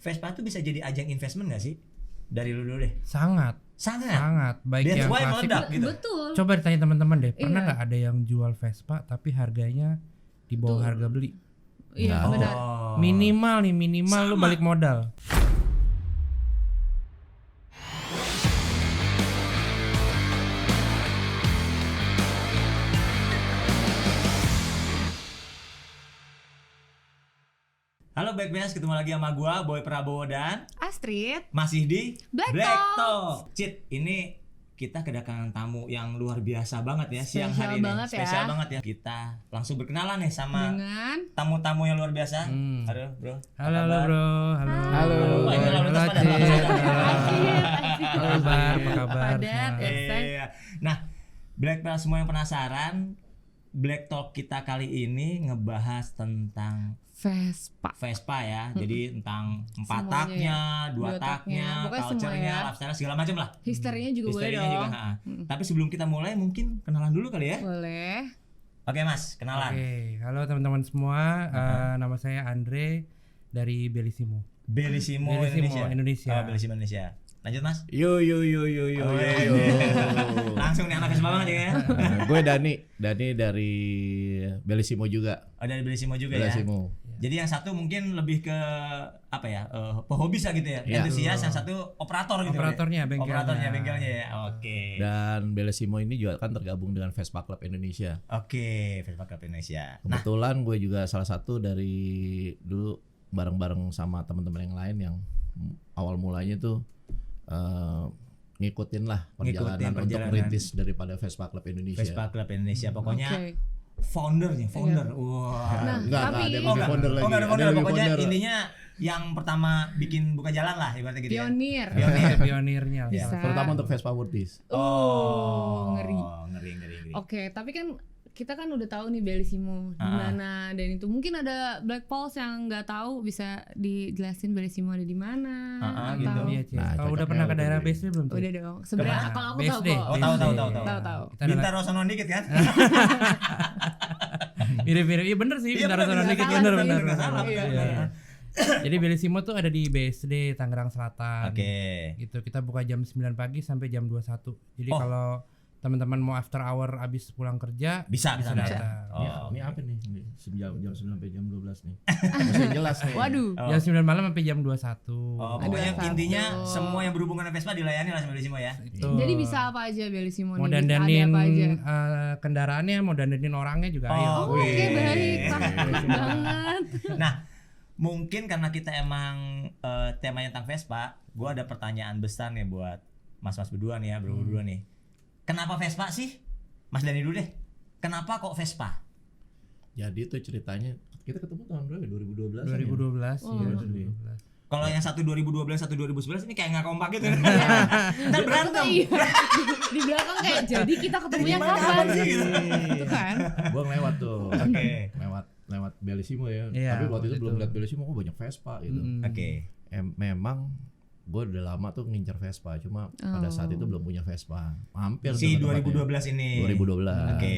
Vespa tuh bisa jadi ajang investment nggak sih? Dari lu dulu deh. Sangat. Baik That's yang why klasik. meledak gitu. Betul. Coba ditanya teman-teman deh, pernah Iya. nggak ada yang jual Vespa tapi harganya di bawah Betul. harga beli? Iya, Nggak. benar. Minimal lu balik modal. Halo Backbench, ketemu lagi sama gua Boy Prabowo dan Astrid, masih di Black Talk. Cit, ini kita kedatangan tamu yang luar biasa banget ya siang Spesial hari ini. banget ya. Spesial banget ya. Kita langsung berkenalan nih sama dengan tamu-tamu yang luar biasa. Halo bro. Halo Apa kabar? bro, halo. Wah, ini lalu lintas pada Cid. langsung. Apa kabar? Apa kabar? Padat, semua? ya. Iya. Nah, Black Talk semua yang penasaran, Black Talk kita kali ini ngebahas tentang Vespa ya. Jadi tentang 4 Semuanya taknya, 2 dua taknya, taknya, pokoknya semua culture-nya, ya. lifestyle segala macam lah. histerinya juga boleh Histerinya dong. juga, ha. Tapi sebelum kita mulai mungkin kenalan dulu kali ya. Boleh. Oke Mas, kenalan. Oke, halo teman-teman semua. Nama saya Andre dari Bellissimo. Bellissimo Indonesia. Oh, Bellissimo Indonesia. Lanjut Mas. Yo. Oh, iya. Langsung nih anak Vespa banget ya. Gue Dani dari Bellissimo juga. Oh, dari Bellissimo juga Bellissimo. ya. Jadi yang satu mungkin lebih ke apa ya? Pehobis lah gitu ya. Iya. Entusias, yang satu operator gitu. Operatornya, bengkelnya. Operatornya bengkelnya ya. Oke. Dan Bellissimo ini juga kan tergabung dengan Vespa Club Indonesia. Oke, Vespa Club Indonesia. Nah, Kebetulan gue juga salah satu dari dulu bareng-bareng sama teman-teman yang lain yang awal mulanya tuh ngikutin lah perjalanan untuk merintis daripada Vespa Club Indonesia. Vespa Club Indonesia pokoknya Oke. founder. Iya. Wah. Nah, Enggak ada tapi- yang lebih founder lagi. Enggak ada Ada founder. yang lebih Pokoknya founder. intinya yang pertama bikin buka jalan lah ibaratnya gitu Pionir. Pionir. Pionirnya lah. Iya. Bisa. Terutama untuk Vespa Wordies. Ngeri. ngeri. Oke, tapi kan kita kan udah tahu nih Bellissimo di mana dan itu mungkin ada Black Pulse yang nggak tahu bisa dijelasin Bellissimo ada di mana gitu. atau Iya, Cid. Nah, Kalau udah cocoknya pernah ke betul daerah ini. BSD belum? Cid? udah dong. Sebenarnya Kemana? kalau aku tahu BSD. kok. Oh, tahu. Tahu. Kita ada- Bintaro sono dikit kan? Mirip-mirip. Iya bener sih, Iya, Bintaro bener, sono nggak dikit. salah Bener sih. bener. Nggak salah, Iya. bener. Jadi Bellissimo tuh ada di BSD Tangerang Selatan. Oke. Gitu. Kita buka jam 9 pagi sampai jam 21. Jadi Oh. kalau teman-teman mau after hour abis pulang kerja Bisa bisa kesana ya? datang. Oh, Ini apa nih? Ini jam 9 sampai jam 12 nih. Masih jelas nih. Waduh. Oh. Jam 9 malam sampai jam 21. Oh, pokoknya Ada intinya satu. semua yang berhubungan dengan Vespa dilayani lah sama Bellissimo ya. Itu. Jadi bisa apa aja Bellissimo mau nih? Bisa dandanin ada apa aja? kendaraannya, mau dandanin orangnya juga ayo. Oh, Oke, Wih. baik. Praktis banget. Nah, mungkin karena kita emang temanya tentang Vespa, gua ada pertanyaan besar nih buat mas-mas berdua nih ya, bro berdua nih. Kenapa Vespa sih? Mas Dani dulu deh. Kenapa kok Vespa? Jadi itu ceritanya kita ketemu tahun berapa? 2012. 2012 Oh. ya, 2012. Kalau yang satu 2012, satu 2011 ini kayak nggak kompak gitu. Ntar berantem. Iya. Di belakang kayak jadi kita ketemunya Gimana kapan sih? sih? Itu kan. Gua ngelewat tuh. Oke. Lewat Bellissimo ya. Iya, Tapi waktu waktu itu belum itu. lihat Bellissimo, kok banyak Vespa gitu. Oke. Memang gue udah lama tuh ngincer Vespa, cuma pada saat itu belum punya Vespa. Hampir Si tuh ke 2012 ini. 2012. Oke.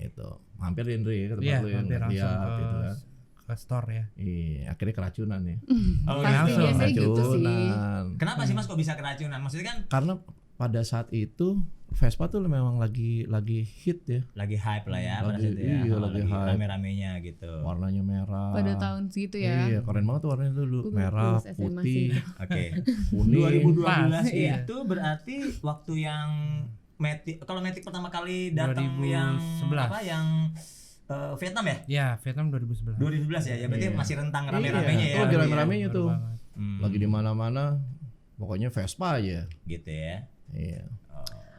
Itu. Hampir di Indri ke tempat Iya, lu yang hampir langsung lihat gitu kan. ke store ya. Iya, akhirnya keracunan ya. Oh, Pasti gitu. biasanya gitu sih. Keracunan. Kenapa sih Mas kok bisa keracunan? Maksudnya kan Karena pada saat itu Vespa tuh memang lagi hit ya. lagi hype lah ya pada Lagi- saat itu ya. iya, lagi hype. Rame-ramenya gitu. Warnanya merah. Pada tahun segitu ya. Iya, keren banget tuh warnanya tuh dulu. Gua Merah, lulus SMA putih, sih. Oke. kuning. 2012 Pas, iya. itu berarti waktu yang kalau Matic pertama kali datang yang 2011. apa yang Vietnam ya? Ya, Vietnam 2011. 2012 ya. Ya berarti Iya. masih rentang Iya, rame-ramenya ya. itu lagi berarti ya. rame-ramenya Baru tuh. banget. Lagi di mana-mana pokoknya Vespa aja. Gitu ya. Iya.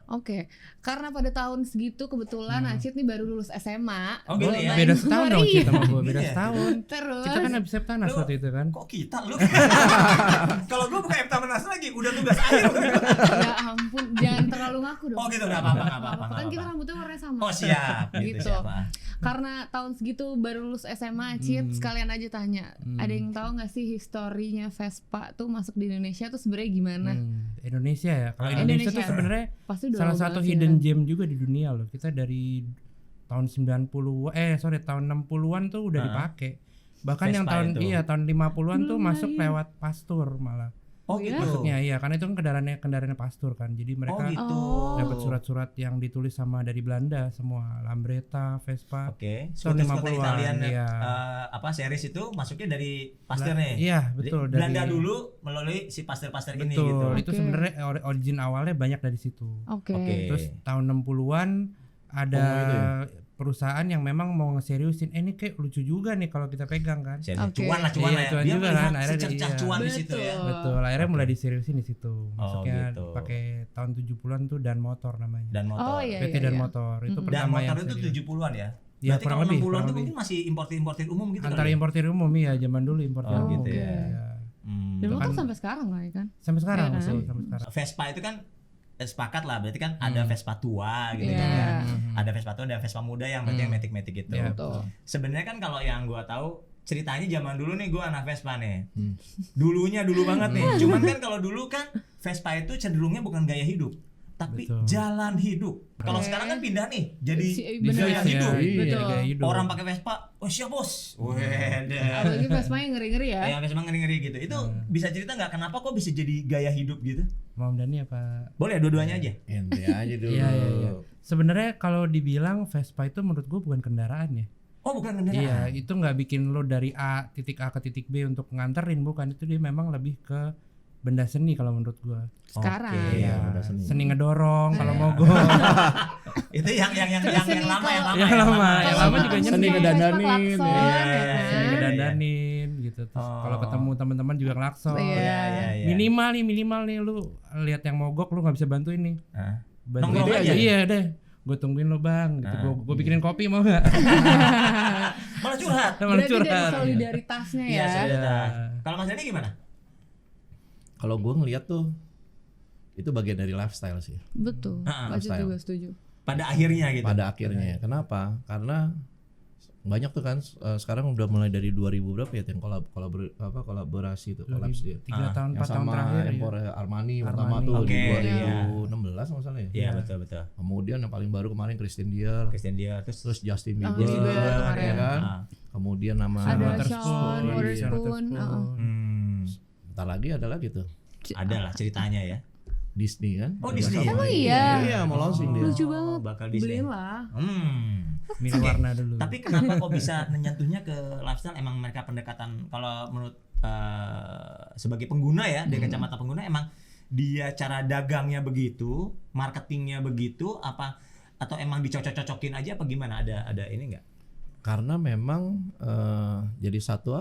Oke, karena pada tahun segitu kebetulan Acit nih baru lulus SMA. Oh, gitu belum ya? main Beda setahun dong junior. Cita sama gue, beda Iya. setahun. Terus Kita kan habis Septanas Lu- waktu itu kan. Kok kita lu? Kalau gua bukan Eptamenas lagi, udah tugas akhir. ya ampun, jangan terlalu ngaku dong. Oh gitu, enggak apa-apa, enggak apa-apa. Kan kita rambutnya warnanya sama. Oh siap, gitu Gitu. siapa? Karena tahun segitu baru lulus SMA, Acit sekalian aja tanya. Ada yang tahu nggak sih historinya Vespa tuh masuk di Indonesia tuh sebenarnya gimana? Indonesia ya. Kalau Indonesia tuh Indonesia. sebenarnya Pasti udah salah lama satu banget sih hidden ya. gem juga di dunia loh. Kita dari tahun 90 tahun 60-an tuh udah dipakai. Bahkan yang Vespa tahun itu. tahun 50-an tuh Belum masuk lahir. lewat pastur malah. Oh Oh, gitu. ya? Masuknya iya, karena itu kan kendaraannya pastur kan. Jadi Oh mereka gitu. Oh. dapat surat-surat yang ditulis sama dari Belanda semua, Lambretta, Vespa. Oke. Tahun Skuter-skuter 50-an, Italian iya. apa series itu masuknya dari Pasteur nih. Iya, betul, Jadi Belanda dari- dulu melalui si Pasteur ini Betul, gitu. itu Oke. sebenarnya origin awalnya banyak dari situ. Oke. Oke. Terus tahun 60-an ada itu ya? perusahaan yang memang mau ngeseriusin, ini kayak lucu juga nih kalau kita pegang kan. Oke. Cuan lah Iya, ya. cuan Dia juga melihat kan, akhirnya secercah iya. cuan di situ ya. Betul. Betul, akhirnya Oke. mulai diseriusin di situ. Oh, Masuknya gitu. pakai tahun 70-an tuh Dan Motor namanya. Dan motor. Oh, iya. PT Dan Motor itu Dan pertama motor yang itu serius. 70-an ya. Iya, Berarti kurang kalau lebih, 60-an kurang itu lebih. mungkin masih importir umum gitu Antara kali ya? importir umum ya, zaman dulu importir Oh, umum. gitu ya. Iya. Hmm. Dan motor Kan- sampai sekarang lah ya kan. Sampai sekarang Iya kan? masih sampai sekarang. Vespa itu kan sepakat lah, berarti kan ada Vespa tua gitu Iya. kan ya. Ada Vespa tua, ada Vespa muda yang berarti yang metik-metik gitu. Iya. Betul. Sebenarnya kan kalau yang gua tahu ceritanya zaman dulu nih gua anak Vespa nih. Dulunya dulu banget nih. Cuman kan kalau dulu kan Vespa itu cenderungnya bukan gaya hidup, tapi Betul. jalan hidup. Kalau Oke. sekarang kan pindah nih jadi Bener. gaya Iya, hidup. iya, Betul. gaya hidup. Orang pakai Vespa, oh siap bos. Wede. Apalagi Vespa yang ngeri-ngeri ya. Yang Vespa ngeri-ngeri gitu. Itu bisa cerita nggak kenapa kok bisa jadi gaya hidup gitu? Mam Dani apa? Boleh dua-duanya aja. Ente aja dulu. Iya, iya, iya. Sebenarnya kalau dibilang Vespa itu menurut gue bukan kendaraan ya. Oh bukan kendaraan. Iya, itu nggak bikin lo dari titik A ke titik B untuk nganterin, bukan. Itu dia memang lebih ke benda seni kalau menurut gue. Sekarang. Oke. Iya, benda seni. seni ngedorong kalau mogok. Itu yang Seni lama kalau- yang Yang lama, ya. yang lama juga Kalau seni Vespa ngedandanin, klakson, iya, ya iya, kan? Seni iya. ngedandanin gitu. Terus Oh. kalau ketemu teman-teman juga ngelakson. Iya. Iya. Minimal nih lu lihat yang mogok lu nggak bisa bantuin nih. Hah? Bantuin Nongkrong dia aja? Iya deh. Gue tungguin lo bang, gitu. Gue bikinin kopi mau nggak? Malah curhat. Malah Berarti dari curhat. solidaritasnya Iya, ya. solidaritas. Kalau Mas Dani gimana? Kalau gue ngeliat tuh itu bagian dari lifestyle sih. Betul. Ah, Aku lifestyle. juga setuju. Pada akhirnya gitu. Pada akhirnya. Kenapa? Karena banyak tuh kan sekarang udah mulai dari 2000 berapa ya yang kolaborasi tuh kolaps dia. 3 tahun 4 Yang tahun sama terakhir ya. Empor Armani pertama tuh Oke, di iya. 2016 masalah ya. Iya betul. Kemudian yang paling baru kemarin Christian Dior, Christian Dior terus terus Justin Bieber, Justin Bieber ya kemarin. kan. Ah. Kemudian nama Ada Waterspoon, Sean iya, Waterspoon. Waterspoon. bentar lagi ada lagi tuh Ada lah ceritanya ya. Disney kan. Oh, Juga Disney. sama. Emang iya? Iya, mau launching dia. Lucu banget. Bakal Disney. Beliin lah. Milih Oke. warna dulu. Tapi kenapa kok bisa menyentuhnya ke lifestyle? Emang mereka pendekatan kalau menurut sebagai pengguna ya, dari kacamata pengguna emang dia cara dagangnya begitu, marketingnya begitu, apa atau emang dicocok-cocokin aja apa gimana? Ada ini enggak? Karena memang jadi satu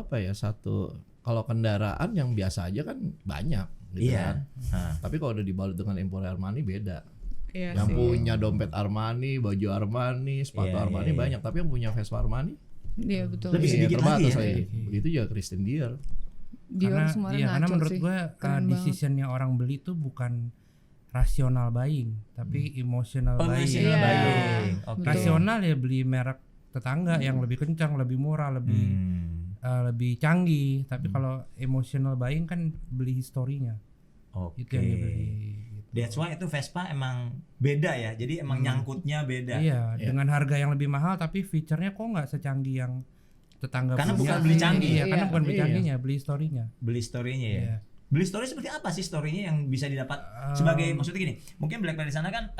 kalau kendaraan yang biasa aja kan banyak gitu kan. Nah, Tapi kalau udah dibalut dengan Emporio Armani beda. Iya Yang sih. punya dompet Armani, baju Armani, sepatu Iya, Armani iya. banyak, tapi yang punya Vespa Armani Iya betul. Lebih sedikit terbatas lagi ya. lagi. Begitu juga Christian Dior. Dior karena semuanya iya, karena ngaco menurut sih. gue Keren banget. decisionnya orang beli tuh bukan rasional buying, tapi emotional buying. Emotional Iya. buying. Oke. Rasional ya beli merek tetangga yang lebih kencang, lebih murah, lebih canggih. Tapi kalau emotional buying kan beli historinya. Oke. Itu yang dibeli. gitu. That's why itu Vespa emang beda ya. Jadi emang nyangkutnya beda. Iya, dengan harga yang lebih mahal tapi fiturnya kok nggak secanggih yang tetangga Karena punya. bukan beli canggih. Iya, karena Iya. bukan beli Iya. canggihnya, beli historinya. Beli story-nya ya. Iya. Beli story seperti apa sih story-nya yang bisa didapat sebagai maksudnya gini. Mungkin Black Bear di sana kan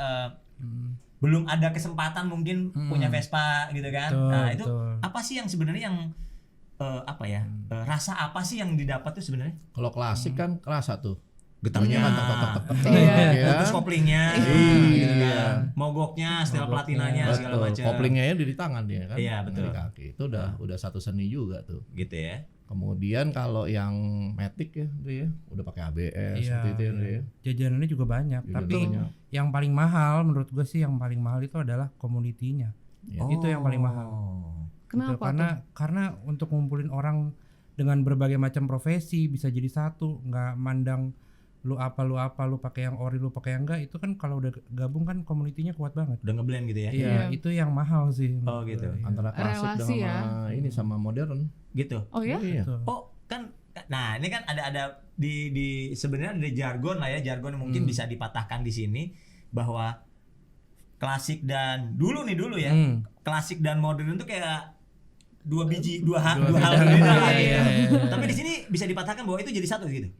belum ada kesempatan mungkin punya Vespa gitu kan. Betul, Nah, itu betul. apa sih yang sebenarnya yang rasa apa sih yang didapat tuh sebenarnya? Kalau klasik kan kerasa tuh. Getarnya Kan tek tek tek tek tek, Iya. ya. putus koplingnya, gitu kan. Mogoknya, setel platinanya segala Betul. macam. Koplingnya ya di tangan dia kan. Iya, betul. Di kaki. Itu udah satu seni juga tuh. Gitu ya. Kemudian kalau yang Matic ya, dia udah pakai ABS Iya, seperti itu ya. iya. Jajanannya juga banyak, Juga tapi banyak. yang paling mahal menurut gue sih yang paling mahal itu adalah komunitinya. Ya. Itu yang paling mahal. Kenapa Gitu. Karena untuk ngumpulin orang dengan berbagai macam profesi bisa jadi satu, nggak mandang lu pakai yang ori, lu pakai yang enggak, itu kan kalau udah gabung kan komunitinya kuat banget. Udah ngeblend gitu ya. Iya, Iya. itu yang mahal sih. Oh, menurut gitu. gue, iya. Antara klasik Relasi sama ya. ini sama modern. Gitu. Oh ya? Iya. Betul. Oh, kan nah ini kan ada di sebenarnya ada jargon lah ya, jargon yang mungkin bisa dipatahkan di sini bahwa klasik dan dulu ya. Klasik dan modern itu kayak dua biji, dua hal beda. berbeda. Iya, iya, iya. Tapi di sini bisa dipatahkan bahwa itu jadi satu gitu.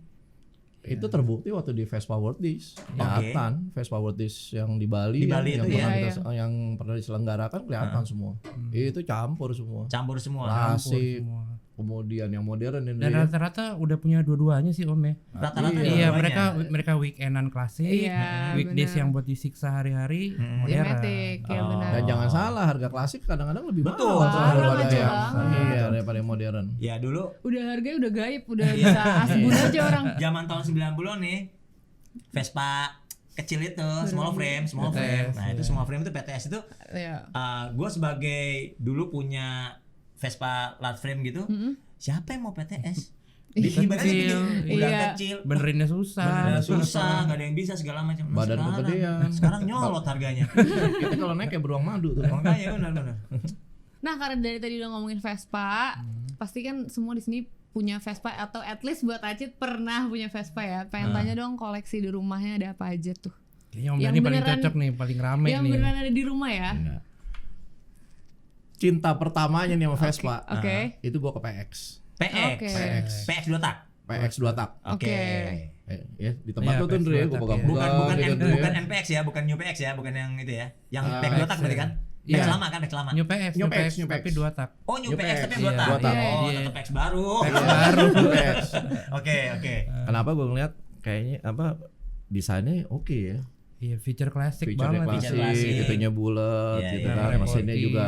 Itu terbukti waktu di Vespa World Days. Kelihatan Vespa World Days yang di Bali, Di Bali yang itu pernah ya. yang pernah diselenggarakan kelihatan semua. Itu campur semua. Campur semua. Klasik, semua. kemudian yang modern ini. Dan rata-rata udah punya dua-duanya sih Om ya. Rata-rata Iya, dua-duanya. mereka weekendan klasik, Iya, weekdays benar. yang buat disiksa hari-hari, Ya modern. metik, ya Oh. benar. Dan jangan salah, harga klasik kadang-kadang lebih Betul. mahal Parah, daripada macam yang banget. iya daripada yang modern. Ya dulu Udah harganya udah gaib, udah bisa asbun aja orang. zaman tahun 90-an nih Vespa kecil itu small frame. PTS, Nah, itu small frame itu PTS itu Ya. gue sebagai dulu punya Vespa flat frame gitu. Siapa yang mau PTS? Ibaratnya Kecil, udah iya. kecil. Benerinnya susah. Bener susah, nggak ada yang bisa segala macam. Nah, Badan sekarang- kegedean. Sekarang nyolot harganya. Kita kalau naik kayak beruang madu tuh. Makanya benar-benar. Nah, karena dari tadi udah ngomongin Vespa, pasti kan semua di sini punya Vespa atau at least buat Acit pernah punya Vespa ya. Pengen tanya dong koleksi di rumahnya ada apa aja tuh? Kayaknya Om Yang Dani paling beneran- cocok nih, paling rame yang nih. beneran ada di rumah ya? Enggak. Cinta pertamanya nih sama Vespa. Oke. Itu gua ke PX. PX. Oke. PX 2 tak. PX 2 tak. Oke. Ya, di tempat Iya, lu tuh PX Andre, 2 gua tak, pegang iya. Bukan gitu, bukan ya. NPX ya, bukan New PX ya, bukan yang itu ya. Yang Ah, PX 2 tak berarti kan? Iya. PX lama kan, PX lama. New PX, New PX, tapi 2 tak. Oh, New New PX PX, tapi iya. 2 tak. Dua tak. Oh, Iya. tetap PX baru. PX baru. PX. Oke. Kenapa gua ngeliat kayaknya apa desainnya oke ya. Iya, feature klasik Feature-nya banget. Feature klasik, klasik. itunya bulat Iya, gitu iya. kan. Mesinnya Repotin, juga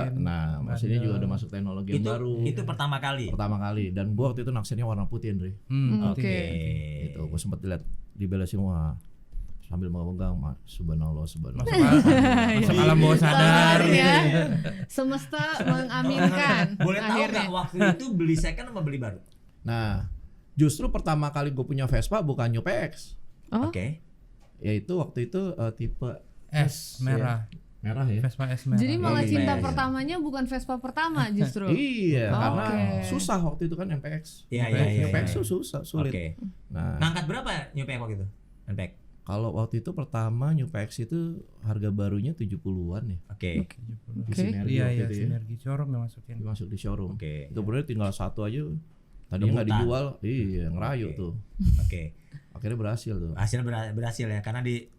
mesinnya juga bandel. udah masuk teknologi yang Itu baru. itu pertama kali. Pertama kali dan gua waktu itu naksinnya warna putih Andre. Oke. Itu gua sempat lihat di Bellissimo sambil memegang subhanallah. Masuk alam bawah sadar. Sadar ya. Semesta mengaminkan. Boleh tahu akhirnya. nggak waktu itu beli second apa beli baru? Nah, justru pertama kali gue punya Vespa bukan New PX, Oh, Oke. yaitu waktu itu tipe S merah. merah ya. Vespa S merah. jadi malah Iya, cinta iya. pertamanya bukan Vespa pertama justru. Iya, Oh, karena oke. susah waktu itu kan MPX. Iya, New iya, PX iya. tuh susah, sulit. Oke. Nah, Ngangkat berapa New PX waktu itu? NPX. kalau waktu itu pertama New PX itu harga barunya 70-an ya. Oke. Di Oke. Sinergi Iya, waktu iya, itu ya. sinergi showroom yang masukin. Masuk di showroom. Oke. Itu bener tinggal satu aja. Tadinya nggak Rebutan. dijual, iya ngerayu Oke. tuh. Oke. Akhirnya berhasil tuh. Hasil berhasil ya karena di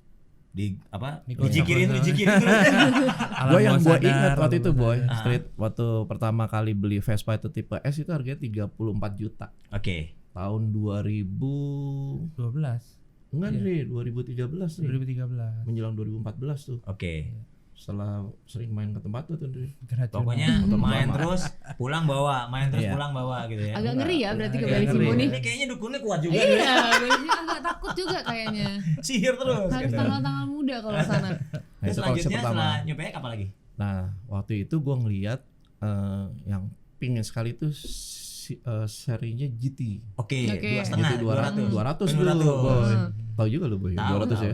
apa? Digosok Dijikirin terus. terus. Alam Gue yang bawah gue sadar, ingat waktu alam itu bawah boy, sadar. street waktu pertama kali beli Vespa itu tipe S itu harganya 34 juta. Oke. Tahun 2000 12 enggak nih 2013 nih. 2013. Menjelang 2014 tuh. Oke. Setelah sering main ke tempat tuh Dri. Keracunan. Pokoknya main terus pulang bawa, main terus Iya. pulang bawa gitu ya. Agak ngeri ya berarti ke Agak Bellissimo ngeri. nih. Ini kayaknya dukunnya kuat juga nih. Iya, Bellissimo agak takut juga kayaknya. Sihir terus Harus gitu. tanggal-tanggal muda kalau sana. Nah, Terus itu koleksi selanjutnya pertama. setelah New PX apa lagi? Nah, waktu itu gue ngeliat yang pingin sekali itu serinya GT. Oke, Oke. 2,5 GT 200 200 dulu, boy. Tahu juga lu boy, 200 ya.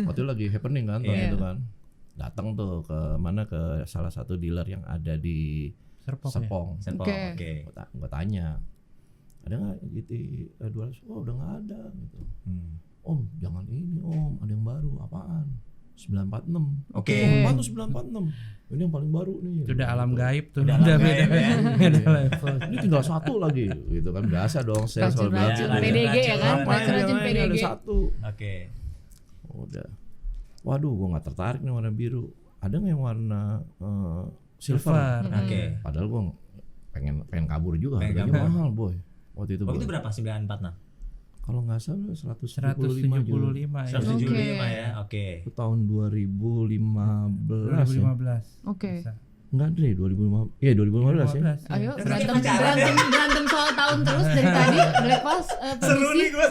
Waktu itu lagi happening kan tahun Iya. itu kan. Datang tuh ke mana ke salah satu dealer yang ada di Serpong ya? Serpong. Serpong, Oke. oke. Gua tanya, ada nggak GT 200? Oh udah nggak ada gitu. Om jangan ini om, ada yang baru apaan? 946. Oke. Apaan tuh 946? Ini yang paling baru nih. Itu udah alam gaib tuh. Udah alam beda. gaib ya. Beda level. Ini tinggal satu lagi, gitu kan biasa dong. Saya selalu bilang Racun-racun Racun, PDG ya kan? racun. Racun-racun ada PDG. satu. Oke. Udah. Waduh, gua nggak tertarik nih warna biru. Ada nggak yang warna silver? Silver. Oke. Padahal gua pengen kabur juga, Pengen harganya kabur. mahal boy. Waktu itu, Waktu boy. itu berapa? 946. Kalau nggak salah 175 175 juga. ya. 175 ya. Oke. Itu tahun 2015 ya. 2015. Oke. Bisa. Enggak Dre, 2015. Iya 2015 ya. 2015, ya. Ayo Terus berantem kita pacaran ya? berantem soal tahun terus dari tadi. Black Pals Seru nih gua.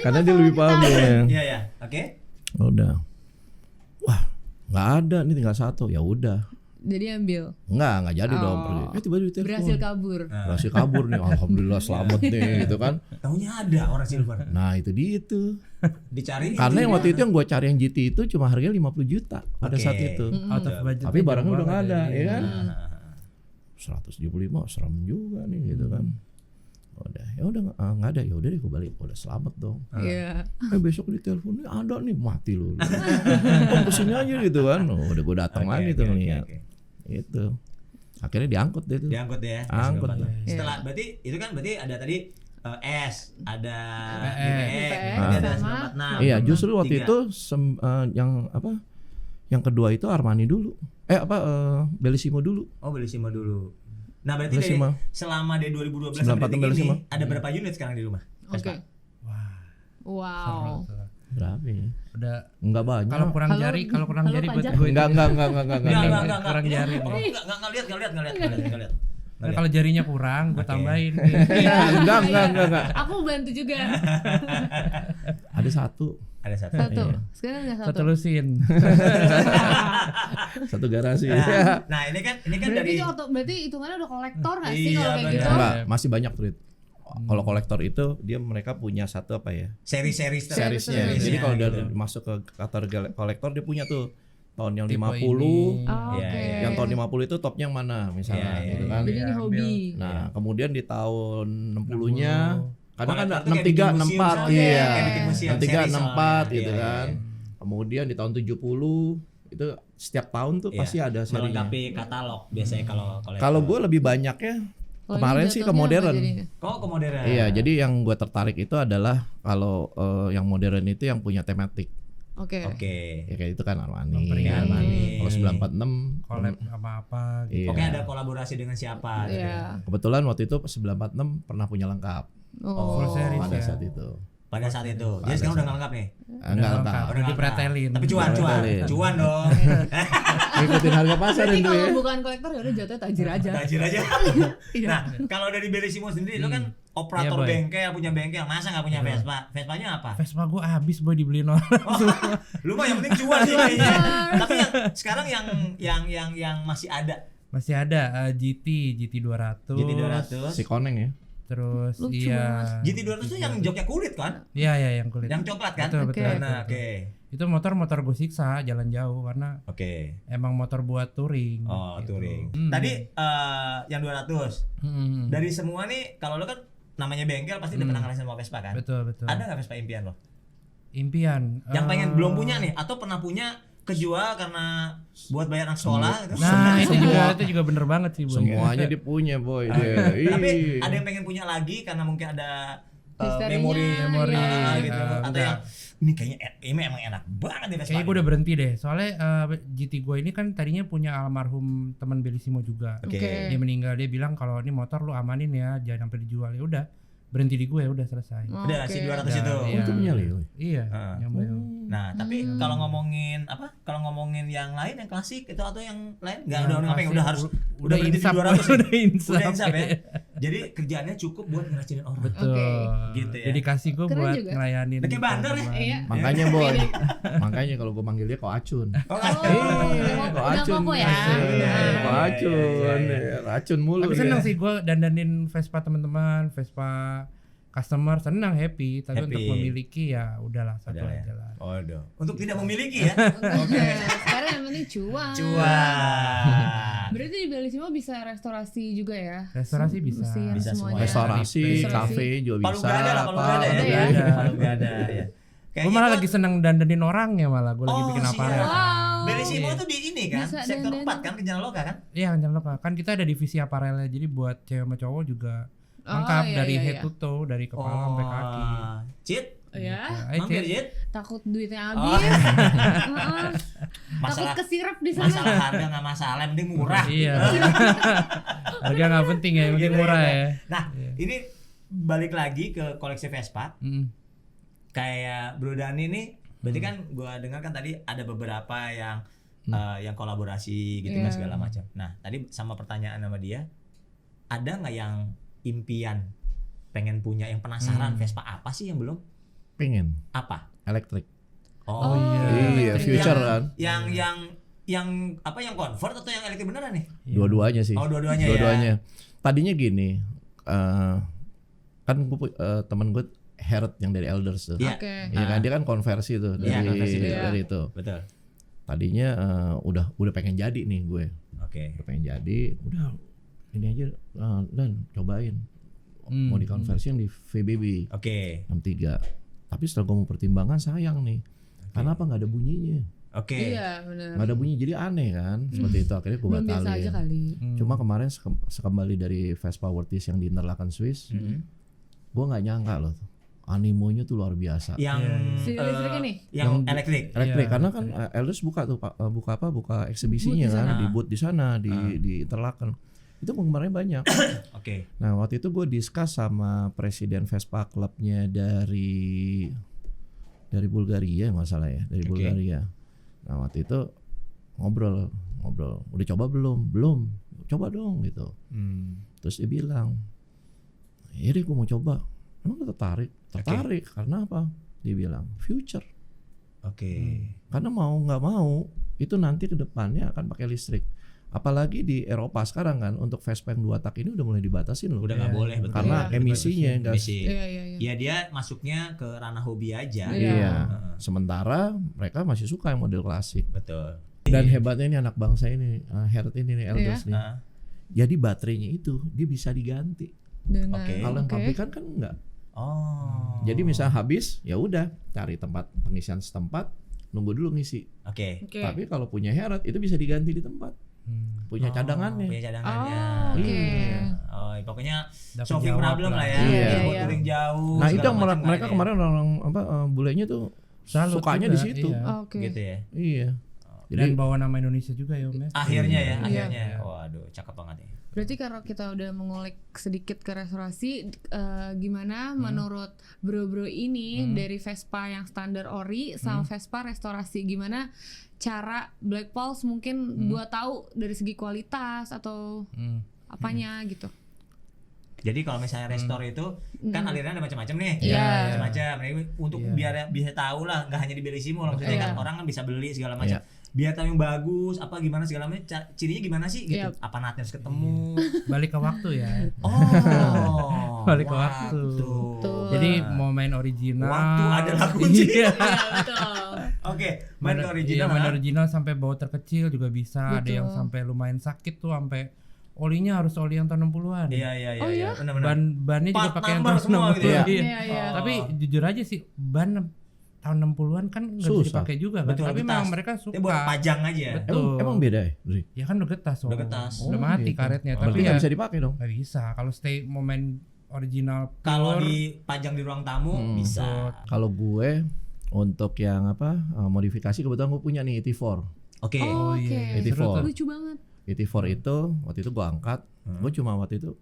Karena dia lebih paham ya. Iya ya. Oke. Udah. Wah, nggak ada nih tinggal satu. Ya udah. Jadi ambil. Nggak jadi dong Oh. pergi. Tiba-tiba ditelepon. Berhasil kabur. Berhasil kabur nih. Alhamdulillah selamat nih gitu kan. Taunya ada orang silver. Nah, itu dia tuh. Dicari. Karena yang waktu itu yang gue cari yang GT itu cuma harganya 50 juta pada Oke. saat itu. Out of budget. Tapi barangnya udah nggak ada, ya kan? Nah, 175 serem juga nih gitu kan. Udah, ya udah nggak ada, ya udah deh gue balik. Udah selamat dong. Iya. Besok ditelepon, ada nih, mati lu. Oh, kesini aja gitu kan. Oh, udah gue datang Oke, lagi oke, tuh oke, ngeliat. oke. Itu. Akhirnya diangkut deh tuh. Diangkut ya. Angkut. Setelah berarti itu kan berarti ada tadi S, ada BPS, ada sama 946. Iya, justru waktu 3. itu yang apa? Yang kedua itu Armani dulu. Bellissimo dulu. Oh, Bellissimo dulu. Nah, berarti Bellissimo. selama dari 2012 946 sampai detik Bellissimo. ini ada berapa unit sekarang di rumah? Oke. Wah, Wow. seru tuh. Berapa ya? Udah Enggak banyak. kalau kurang Halo, jari, kalau kurang halo, jari buat pajak. gue. Enggak. Enggak. Kurang Ini- jari. Oh, enggak lihat. Nah, kalau jarinya kurang, gue Oke. tambahin. Enggak. Aku bantu juga. Ada satu Ada satu. Satu. Iya. Sekarang udah Satu satu. lusin. satu garasi. Nah, ini kan Berarti dari itu berarti hitungannya udah kolektor nggak sih Iya, kalau kayak benar. gitu? Enggak, masih banyak Trit. Kalau kolektor itu mereka punya satu apa ya? seri-seri Seriesnya. Seriesnya, Jadi kalau udah gitu. masuk ke kategori kolektor dia punya tuh tahun yang Tipe 50, ini. Oh, Iya, Oke. iya. yang tahun 50 itu topnya yang mana misalnya Iya, gitu iya, kan. Jadi ini hobi. Nah, kemudian di tahun 60-nya kadang kan Kolektor tuh kayak bikin 63, museum 64 soalnya, iya. kayak bikin museum, 63, seri 64 soalnya. gitu Iya, kan. iya. Kemudian di tahun 70 itu setiap tahun tuh Iya. pasti ada serinya. melengkapi katalog biasanya kalau kolektor. Kalau gue lebih banyak ya Kalau kemarin ini sih ke jatuhnya apa modern. jadinya? kok ke modern. Iya, jadi yang gue tertarik itu adalah kalau yang modern itu yang punya tematik. Oke. Oke. Ya kayak itu kan Armani. Memperingati. Armani. Kalau 946 Collab sama apa gitu. Iya. Oke, ada kolaborasi dengan siapa gitu ya. Iya. kebetulan waktu itu 946 pernah punya lengkap Oh. Full series pada ya. saat itu. Pada saat itu. Jadi Pada sekarang udah saat- nggak lengkap nih. Enggak lengkap. Udah Udah nggak dipretelin. lengkap. Tapi cuan Dipretelin. dong. Ngikutin harga pasar Berarti itu kalau ya. bukan kolektor ya udah jatuhnya tajir aja. Tajir aja. Iya. Nah, kalau dari Bellissimo sendiri lo kan operator Iya, Boy. bengkel, punya bengkel, masa nggak punya Vespa? Vespanya apa? Vespa gue habis boy dibeliin orang. Lu mah yang penting cuan sih kayaknya. Tapi yang sekarang yang masih ada Masih ada GT 200. GT 200. Si Koneng ya. Terus Lucu iya. GT 200 itu yang joknya kulit kan? Iya yang kulit. Yang coklat kan? Betul, Oke. betul, Nah, betul. oke. Itu motor gue siksa jalan jauh karena Oke. emang motor buat touring. Oh, gitu. touring. Hmm. Tadi yang 200. Hmm. Dari semua nih kalau lo kan namanya bengkel pasti udah pernah ngerasain sama Vespa kan? Betul. Ada nggak Vespa impian lo? Impian. Yang pengen belum punya nih atau pernah punya kejual karena buat bayar anak sekolah gitu? Nah, Semua. itu juga bener banget sih, Boy. Semuanya dia punya boy dia. Tapi Ih. ada yang pengen punya lagi karena mungkin ada Histerinya, memori iya. gitu atau Udah. yang ini kayaknya ini emang enak banget nih Vespa. Kayaknya gue udah berhenti deh. Soalnya GT gue ini kan tadinya punya almarhum teman Bellissimo juga. Oke. Oke. Dia meninggal, dia bilang kalau ini motor lu amanin ya, jangan sampai dijual. Ya udah, berhenti di gue, udah selesai. Udah si 200 Udah, itu. iya. Itu punya Leo. Iya, Ah. yang baru. Nah, tapi kalau ngomongin apa? Kalau ngomongin yang lain yang klasik itu atau yang lain enggak Yang udah ngapain klasik, udah harus udah udah berhenti di insaf, 200 ya? udah insaf. Udah insaf ya. Jadi kerjaannya cukup buat ngeracinin orang. Betul. Oke. Gitu ya. Dedikasi gue Keren buat juga. ngelayanin. Udah kayak bandar ya? teman-teman. Iya. Makanya boy. Makanya kalau gue manggil dia kok acun. Oh, Kok udah acun. koko ya. Iya, Kok acun. Iya. Racun mulu Tapi dia. seneng sih gue dandanin Vespa teman-teman, Vespa customer, senang happy. Tapi Happy. untuk memiliki ya udahlah satu Udah ya. aja lah. Waduh. Untuk tidak memiliki ya. Oke. Sekarang yang penting cuan. Cuan. Berarti di Bellissimo bisa restorasi juga ya? Restorasi bisa. Mesin Bisa semuanya. semua. Restorasi, Restorasi. kafe juga Palu bisa. gak ada lah, palu apa, gak ada Ada ya. ya. Palu gak ada ya. Gue malah lagi seneng dandanin orangnya malah. Gue lagi Oh, bikin siap. aparel. Wow. Bellissimo tuh di ini kan, Bisa sektor dandan. 4 kan, ke Jalan Loka kan? Iya jangan lupa kan kita ada divisi aparelnya. Jadi buat cewek sama cowok juga Oh, lengkap iya, dari iya, head iya. to toe, dari kepala sampai kaki. Cit, Ya. Ayo, mampir Cit. Cit. Takut duitnya Oh. habis. Heeh. Takut Masalah kesirap di sana. masalah harga nggak masalah, yang penting murah. Iya. Harga nggak penting ya, yang penting Gitu, murah gitu. ya. Nah, ini balik lagi ke koleksi Vespa. Mm. Kayak Bro Dani nih, berarti kan gua dengar kan tadi ada beberapa yang kolaborasi gitu kan Iya. segala macam. Nah, tadi sama pertanyaan sama dia, ada nggak yang impian pengen punya, yang penasaran Vespa apa sih yang belum? Pengen Apa? elektrik. Oh, Iya, elektrik. future kan. Yang apa, yang convert atau yang elektrik beneran nih? Dua-duanya sih. Oh, dua-duanya ya. Dua-duanya. Tadinya gini, kan temen gue Herod yang dari Elders tuh. Iya. Oke. Iya kan, dia kan konversi tuh Iya, konversi dari dia. dari itu. Betul. Tadinya udah pengen jadi nih gue. Oke. Udah pengen jadi, udah ini aja dan cobain. Mau dikonversi yang di VBB Oke. 63. Tapi setelah gue mau pertimbangan sayang nih. Kenapa nggak ada bunyinya? Oke. Iya benar. nggak ada bunyi, jadi aneh kan seperti itu, akhirnya gue Belum biasa batalin. aja kali. Cuma kemarin sekembali dari Vespa Wortis yang di Interlaken Swiss, gue nggak nyangka loh, animonya tuh luar biasa. Yang Si listrik ini? yang elektrik. Elektrik Iya, karena kan Elders buka tuh Pak, buka eksibisinya Booth di kan sana. di booth di sana di Interlaken. Itu penggemarnya banyak. Oke. Nah waktu itu gue discuss sama presiden Vespa klubnya dari Bulgaria nggak salah ya, dari Oke. Bulgaria. Nah waktu itu ngobrol, udah coba belum, coba dong gitu. Terus dia bilang, ya deh gue mau coba. Emang lu tertarik? Karena apa? Dia bilang future. Oke. Karena mau nggak mau itu nanti ke depannya akan pakai listrik. Apalagi di Eropa sekarang kan untuk Vespa yang 2 tak ini udah mulai dibatasin loh. Udah nggak boleh betul. Karena Iya. emisinya gas. Emisi. Iya iya iya. Ya dia masuknya ke ranah hobi aja. Iya. Iya. Sementara mereka masih suka yang model klasik. Betul. Dan hebatnya ini anak bangsa ini, Hert ini nih, Elders nih. Nah, Jadi baterainya itu dia bisa diganti. Dengan Oke. Kalau yang oke. pabrikan kan enggak. oh. Jadi misalnya habis, ya udah cari tempat pengisian setempat, nunggu dulu ngisi. Oke. Oke. Tapi kalau punya Hert itu bisa diganti di tempat. Punya cadangannya. Punya cadangannya. Oh, oke. Iya. Oh, pokoknya Dapat solving jawab problem lah ya. Iya. Buat Iya. touring jauh. Nah, itu segala yang macam mereka kan kemarin orang bulenya tuh Salut sukanya juga, di situ. iya. Oh, Oke. ya. Gitu ya. Iya. Dan Jadi bawa nama Indonesia juga ya Om ya. Akhirnya ya, Iya. akhirnya. Waduh, cakep banget ya. Berarti kalau kita udah mengulik sedikit ke restorasi, gimana menurut bro-bro ini dari Vespa yang standar ori sama Vespa restorasi, gimana cara Black Pulse mungkin buat tahu dari segi kualitas atau apanya gitu? Jadi kalau misalnya restore itu kan alirannya ada macam-macam nih. Iya. Macam-macam. Nah, ini untuk biar bisa tahu lah, nggak hanya di Bellissimo lah, maksudnya Iya. kan orang kan bisa beli segala macam. Iya. Biar tahu yang bagus, apa gimana segala macam. Cirinya gimana sih gitu. Iya. Apa natnya harus ketemu. Balik ke waktu ya. Oh. Balik ke waktu. Betul. Jadi mau main original. Waktu adalah kunci. Iya. Iya betul. Oke, main ke Iya, original. main original sampai bau terkecil juga bisa. Ada Betul. yang sampai lumayan sakit tuh, sampai olinya harus oli yang tahun 60-an. Iya, iya, iya, Oh, iya. iya? Benar-benar. Bannya juga Part pakai yang number tahun semua 60-an. gitu ya? Iya. Iya iya. Tapi jujur aja sih ban tahun 60-an kan nggak bisa Susah. dipakai juga kan. Betul, Tapi getas. memang mereka Dia buat suka. pajang aja. Betul. emang beda ya, Dri? Ya kan udah getas. Udah Om. getas. Udah Oh, mati gitu. karetnya. Oh, Tapi Berarti ya nggak bisa dipakai dong. nggak bisa. Kalau stay momen original Kalau pure, dipajang di ruang tamu bisa. Kalau gue untuk yang modifikasi kebetulan gue punya nih ET4. Oke. Oh, oke. iya. Seru tuh. Lucu banget. ET4 itu waktu itu gue angkat, gue cuma waktu itu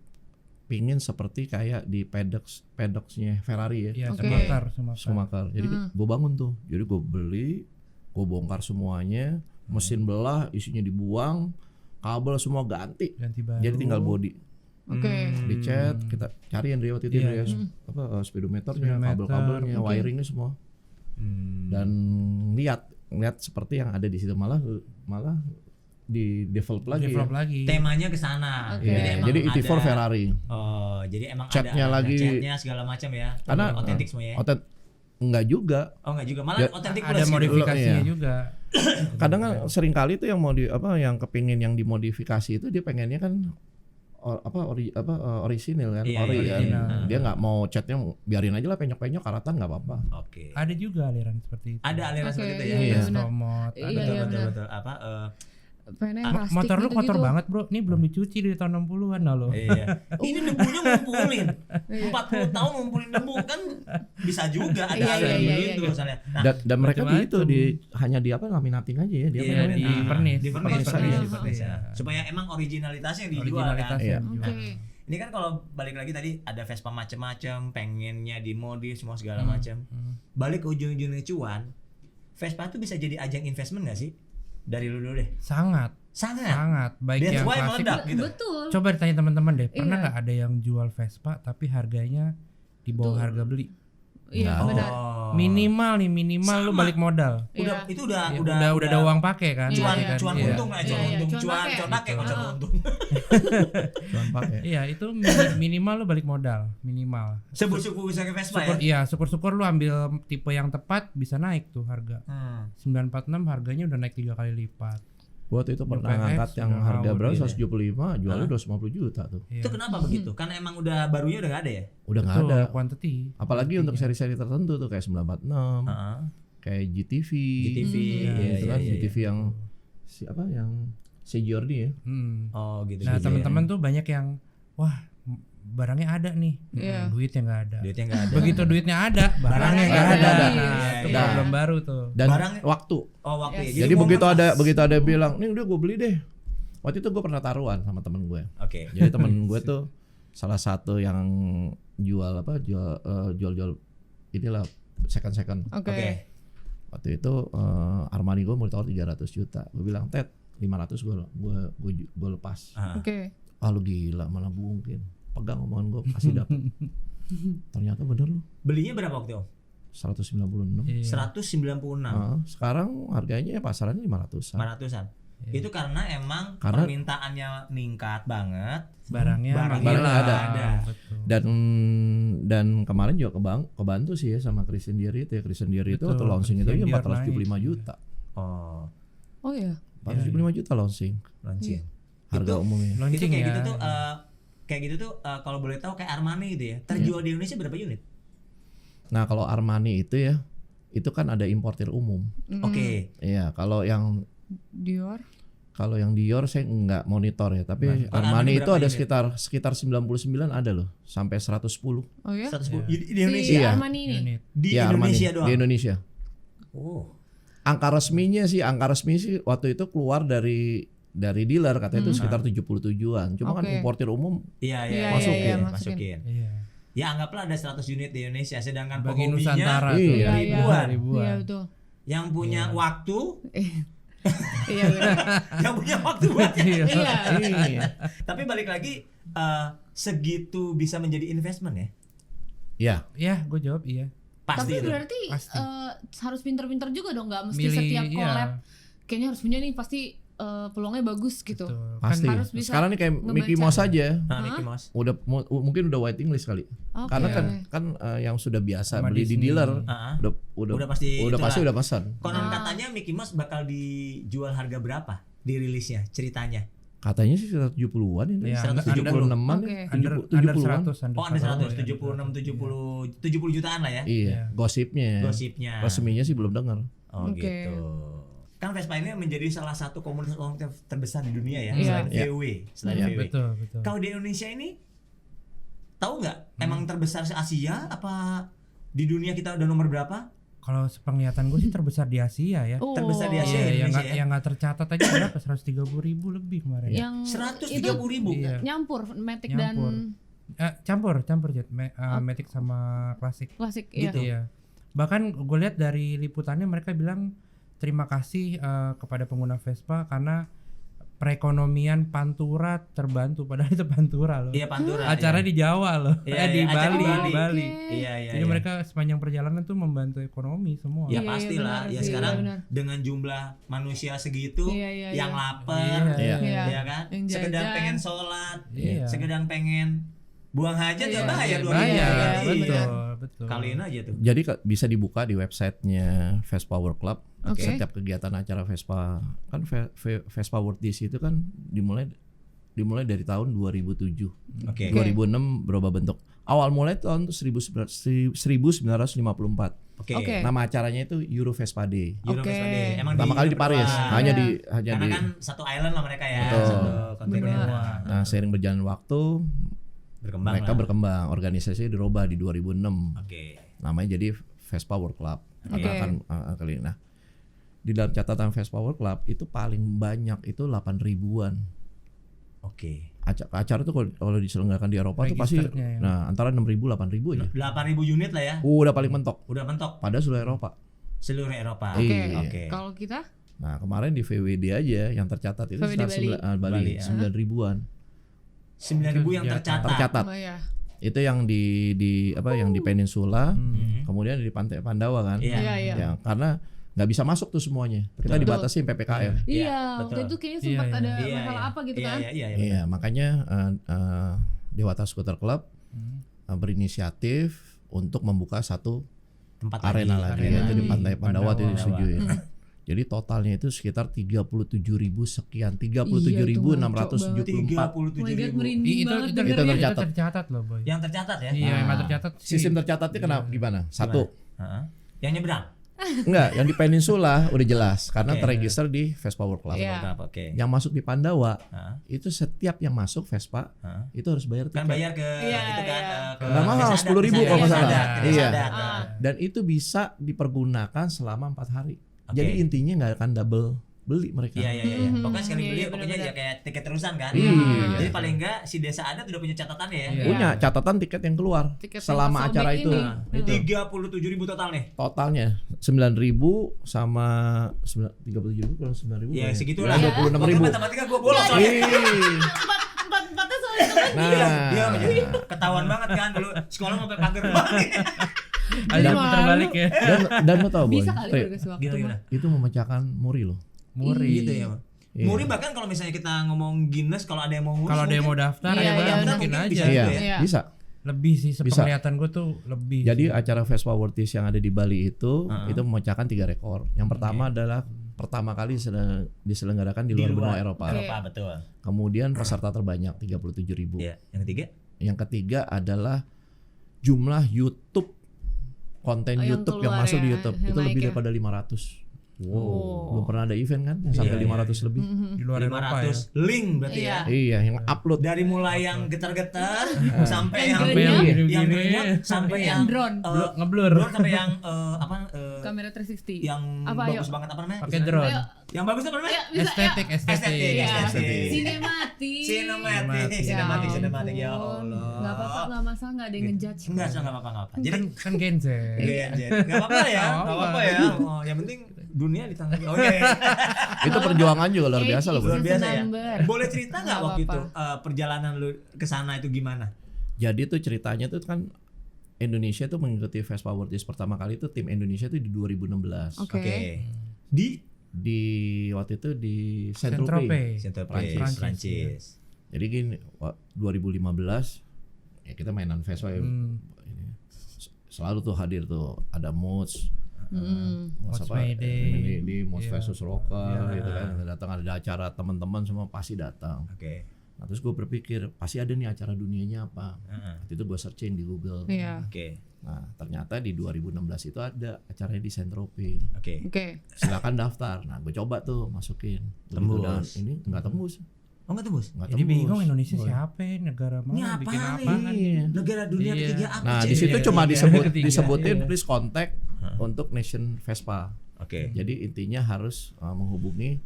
pingin seperti kayak di paddocks-nya Ferrari ya, ya Oke. Schumacher. Schumacher. Jadi gue bangun tuh, jadi gue beli, gue bongkar semuanya, mesin belah, isinya dibuang, kabel semua ganti, Ganti baru. jadi tinggal body. Oke. Dicat, kita cariin dia waktu itu Iya, ya, speedometernya, Speedometer, kabel-kabelnya, wiringnya semua, dan lihat seperti yang ada di situ, malah di develop lagi. Develop Ya. lagi. Temanya ke sana. Oke. Iya, emang jadi ET4 ada- Ferrari. Oh, jadi emang Catnya ada lagi. catnya segala macam ya. Karena otentik semua ya. Enggak juga. Oh enggak juga, malah Ya, otentik Ada plus gitu. modifikasinya Iya. juga. Kadang kan sering kali tuh yang yang kepingin yang dimodifikasi itu dia pengennya kan orisinil kan, Iya, ori iya, kan. iya. Dia nggak mau catnya, biarin aja lah penyok-penyok karatan nggak apa-apa. Oke. Ada juga aliran seperti itu. Ada aliran Oke, seperti itu ya. iya, Iya. benar. Stomot. Iya, ada. Betul, iya, betul, benar. betul. Apa Pengennya yang plastik Motor lu kotor gitu-gitu. banget bro. Ini belum dicuci dari tahun 60-an lah lo. iya. Ini debunya ngumpulin. 40 tahun ngumpulin debu kan bisa juga ada Iya, aliran iya, begitu iya. misalnya. Nah, Dan mereka macam-macam. gitu hanya di laminating aja ya dia. iya, main-main. di pernis. Di pernis, Pernis, pernis, pernis. pernis, ya. Iya. Supaya emang originalitasnya yang dijual Originalitas kan. Iya. yang dijual. Oke. Ini kan kalau balik lagi tadi ada Vespa macem-macem, pengennya dimodif semua segala macam. Balik ke ujung-ujungnya cuan, Vespa tuh bisa jadi ajang investment gak sih? Dari lu dulu deh. Sangat. Baik That's yang why klasik. meledak gitu. Betul. Coba ditanya teman-teman deh. Pernah Iya. nggak ada yang jual Vespa tapi harganya di bawah Betul. harga beli? Iya, Nggak. benar. Minimal lu Sama. balik modal. Udah Iya. itu udah Ya, udah ada uang pakai kan? Iya, cuan berarti kan? cuan Iya. untung lah, cuan Iya, iya, untung, cuan cuan pakai. cuan pakai kok cuan Heeh. untung. Cuman pakai. Iya, itu minimal lu balik modal, minimal. Sebut-sebut bisa ke Vespa ya. Iya, syukur-syukur lu ambil tipe yang tepat bisa naik tuh harga. 946 harganya udah naik 3 kali lipat. Gua waktu itu pernah UPX ngangkat yang udah harga ngawur berapa, dia. 175, jualnya 250 juta tuh. Iya. Itu kenapa begitu? Karena emang udah barunya udah gak ada ya? Udah nggak Betul, ada. quantity. Apalagi untuk seri-seri tertentu tuh kayak 946, Heeh. kayak GTV. GTV, iya, Itu kan iya. GTV yang siapa yang si Jordi ya. Oh gitu. Nah gitu teman-teman tuh banyak yang wah barangnya ada nih, Iya. duitnya nggak ada. Duitnya nggak ada. Begitu duitnya ada, barangnya nggak nggak ada. ada. Nah, Iya, itu iya. problem baru tuh. Dan Barang- waktu. Oh waktu ya. Jadi momen pas. begitu ada bilang, nih udah gue beli deh. Waktu itu gue pernah taruhan sama temen gue. Oke. Jadi temen gue tuh salah satu yang jual jual inilah second. Oke. Oke. Waktu itu Armani gue mau ditawar 300 juta. Gue bilang, Ted 500 gue lepas. Ah. Oke. Ah lu gila, mana mungkin. Pegang omongan gue, kasih dapet. Ternyata bener lu, Belinya berapa waktu Om? 196. Iya. 196. Sekarang harganya pasarannya 500-an. 500-an. Itu karena emang Karena- permintaannya meningkat banget. Barangnya Barangnya hilang. ada. Betul. Dan kemarin juga kebantu sih ya sama Christian Dior itu ya. Christian Dior itu Betul, waktu launching itu Christian aja Dior 475 naik. juta. Oh, Oh ya. 475 juta launching. launching. Harga Itu- umumnya. Itu Launching kayak ya. gitu tuh kayak gitu tuh kalau boleh tahu kayak Armani gitu ya. Terjual di Indonesia berapa unit? Nah, kalau Armani itu ya, itu kan ada importir umum. Oke. Iya, kalau yang Dior. Dior saya nggak monitor ya, tapi Kalau Armani Armani itu berapa ada unit? sekitar 99 ada loh, sampai 110 Oh ya. 110 Iya. di Indonesia. Si Iya. Armani ini. Unit. Di ya, Armani, Indonesia doang. di Indonesia. Oh. Angka resmi sih waktu itu keluar dari dealer katanya itu sekitar 77-an. Cuma kan Oke. importir umum Iya, Iya, iya, masukin. iya, masukin. masukin. Iya. Ya anggaplah ada 100 unit di Indonesia, sedangkan Bagi penghobinya Nusantara Iya, tuh. Iya, ribuan. Iya betul. Yang punya waktu, Iya benar. yang punya waktu buat Iya. Iya. Tapi balik lagi segitu bisa menjadi investment ya? Ya, Ya, gue jawab iya. Pasti Tapi itu. berarti Pasti. harus pinter-pinter juga dong, nggak mesti Milih, setiap iya. collab kayaknya harus punya nih, pasti peluangnya bagus gitu. Betul. pasti. harus bisa Sekarang nih kayak Mickey ngebaca. Mouse aja. Nah, Mickey Mouse. Mungkin udah waiting list kali. Oke. Karena kan yang sudah biasa Sama beli di Disney. dealer Ah, udah Udah pasti itulah. udah pesan. Konon katanya Mickey Mouse bakal dijual harga berapa di rilisnya, ceritanya? Katanya sih sekitar 70-an ini. Ya, 176-an Oke. ya. Under 70-an. 100. Oh, ada 100, 76, 70 jutaan lah ya. Iya, gosipnya. Gosipnya. Resminya sih belum dengar. Oh Oke. gitu. Kan Vespa ini menjadi salah satu komunitas otomotif terbesar di dunia ya, Iya. selain Iya. VW, selain Iya, VW. Betul, betul. Kalau di Indonesia ini tahu nggak emang terbesar se Asia apa di dunia kita udah nomor berapa? Kalau sepenglihatan gue sih terbesar di Asia ya. Oh. Terbesar di Asia Iya, yang Indonesia nggak ya? yang nggak tercatat aja berapa? 130.000 lebih kemarin. Yang 130.000. Iya. nyampur Matic Nyampur. dan Campur Jet, Matic sama klasik. klasik Gitu. Iya. Bahkan gue lihat dari liputannya mereka bilang terima kasih kepada pengguna Vespa karena perekonomian Pantura terbantu, padahal itu Pantura loh. Iya Pantura. Acara iya. di Jawa loh. Iya, Di iya, acara Bali, di Bali. Bali. Iya iya. Jadi iya. mereka sepanjang perjalanan tuh membantu ekonomi semua. Ya Iya, iya, pastilah. benar Ya sih, sekarang iya, benar. dengan jumlah manusia segitu, Iya, iya, yang iya. lapar, Iya. Iya. ya kan, Yang sekedar jajan. pengen sholat, Iya. sekedar pengen buang hajat ya Iya, bayar iya, 2.000 Bayar, kan? iya, betul, Iya. betul. Kaliin aja tuh. Jadi bisa dibuka di websitenya Vespa World Club. Oke. Setiap kegiatan acara Vespa kan Vespa World DC itu kan dimulai dari tahun 2007. Oke. 2006 berubah bentuk. Awal mulai tahun 1954. Oke. Oke. Nama acaranya itu Euro Vespa Day. Euro Oke. Vespa Day. Emang Pertama kali di Paris, Berdua. hanya Iya. di Karena kan satu island lah mereka ya, Betul. satu kontinen. Berdua. Nah, seiring berjalan waktu Berkembang mereka lah. berkembang, organisasi dirubah di 2006. Oke. Namanya jadi Vespa World Club. Oke. Akan kali. Nah, di dalam catatan Vespa World Club itu paling banyak itu 8.000-an. Oke. Acara tuh kalau diselenggarakan di Eropa tuh pasti Registernya ya. nah antara 6.000 8.000 aja. 8.000 unit lah ya. Udah paling mentok Udah mentok pada seluruh Eropa. seluruh Eropa. Oke. Iya. Oke. Kalau kita Nah, kemarin di VWD aja yang tercatat itu VWD sekitar Bali. Bali, ya. 9.000-an. 9.000 yang Itu tercatat. Tercatat. oh ya. Itu yang di yang di Peninsula, Mhm. kemudian di Pantai Pandawa kan. Iya. Iya, iya. Ya, karena nggak bisa masuk tuh semuanya. Kita Betul. dibatasi PPKM. Iya, betul. waktu itu kayaknya Iya, sempat iya. ada Iya, masalah iya. apa gitu Iya, kan? Iya, iya, iya. Iya, makanya Dewata Scooter Club berinisiatif untuk membuka satu Tempat arena lagi, arena yaitu di lagi. Pantai Pandawa Pandawa. itu disetujui. Jadi totalnya itu sekitar 37.000 sekian, 37.674. 37.000. Oh my God, merinding Itu banget itu dengernya. tercatat. tercatat loh, Boy. Yang tercatat ya? Iya, yang Nah, nggak tercatat sih. Sistem tercatatnya kenapa gimana? Satu, Heeh. Yang nyebrang. Enggak, yang di Peninsula udah jelas karena Oke. terregister di Vespa World Club. Iya. Kenapa? Oke. Yang masuk di Pandawa Hah? itu setiap yang masuk Vespa Hah? itu harus bayar tiket. Kan bayar ke Iya, itu kan iya. ke Nggak mahal, desa adat, 10.000 desa kalau nggak adat, salah. desa Iya. adat. Dan itu bisa dipergunakan selama 4 hari. Oke. Jadi intinya nggak akan double beli mereka. Iya iya iya. Mhm. Pokoknya sekali Iya, beli iya, pokoknya benar-benar. ya kayak tiket terusan kan. Iya. Jadi paling enggak si desa adat udah punya catatannya ya. Iya. Punya catatan tiket yang keluar Tiket yang selama pas acara sobek itu. ini. Itu 37.000 total nih. totalnya 9.000 sama 37.000 kurang 9.000. Ya berapa segitulah. Ya, 26.000. Matematika gua bolos soalnya. Ih. Empatnya soalnya temen. Dia Nah, menjadi ketahuan banget kan dulu sekolah sampai pagar banget. Ada malu. putar balik ya. dan lo tau boy, Bisa kali Tri, berkasih waktu. Gimana? itu memecahkan muri loh. Muri. Gitu ya. Iya. Muri bahkan kalau misalnya kita ngomong Guinness kalau ada yang mau ngurus Kalau ada yang mau mungkin daftar Iya, ya iya, bang, benar. mungkin Mungkin aja. bisa. Iya, Iya. bisa. Lebih sih Bisa. sepenglihatan gue tuh lebih. Jadi sih. acara Vespa Worldies yang ada di Bali itu Uh-huh. itu memecahkan 3 rekor. Yang pertama adalah pertama kali diselenggarakan di luar benua Eropa. Oke. Eropa betul. Kemudian peserta terbanyak 37.000. Iya, yang ketiga Yang ketiga adalah jumlah YouTube konten Oh, yang YouTube yang keluar masuk di ya, YouTube yang itu lebih naik ya. daripada 500. Oh. Belum pernah ada event kan yang sampai Iya, 500 lebih. di luar Eropa ya. 500 link berarti Iya. ya. Iya, yang upload. Dari mulai yang getar-getar sampai yang Sampai yang yang gini-gini. gerenyak, sampai yang drone. Ngeblur. drone sampai yang Kamera 360. yang Apa, bagus ayo? banget apa namanya? Pakai drone. Ayo. Yang bagus apa namanya? Ya, bisa Estetik, ya. estetik. Iya. Estetik. Sinematik. Sinematik ya ampun. Allah. Nggak apa-apa, nggak masalah, nggak ada yang ngejudge. Enggak apa-apa enggak apa. Jadi Kan Gen Z. enggak apa-apa ya. Enggak apa-apa ya. Oh, yang penting dunia di tangan. Oke. Itu perjuangan juga luar biasa loh. Luar Bro. Luar biasa ya. Number. Boleh cerita enggak Nggak waktu itu apa-apa. perjalanan lu ke sana itu gimana? Jadi tuh ceritanya tuh kan Indonesia tuh mengikuti Vespa Worldies pertama kali itu tim Indonesia tuh di 2016. Oke. Di Waktu itu di Saint-Tropez. Prancis. Prancis. Jadi gini, 2015 ya kita mainan Vespa ya. Hmm. Ini, selalu tuh hadir tuh ada Mods, Mods Mayday. di Mods Iya. versus Rocker Iya. gitu kan. Datang ada acara teman-teman semua pasti datang. Oke. Nah terus gue berpikir pasti ada nih acara dunianya apa. Heeh. Waktu itu gue searching di Google. Iya. Oke. Nah ternyata di 2016 itu ada acaranya di Saint-Tropez. Oke. Oke. Silakan daftar. Nah gue coba tuh masukin. Begitu Tembus. dan ini nggak tembus. Oh enggak tembus. Nggak Jadi tembus. bingung Indonesia Boy. siapa ya, negara Ini mana apa bikin nih? apa kan? Iya. Negara dunia Iya. ketiga apa? Nah Cek? di situ Iya, cuma iya, disebutin ketiga. Iya. please contact untuk Nation Vespa. Oke. Jadi intinya harus menghubungi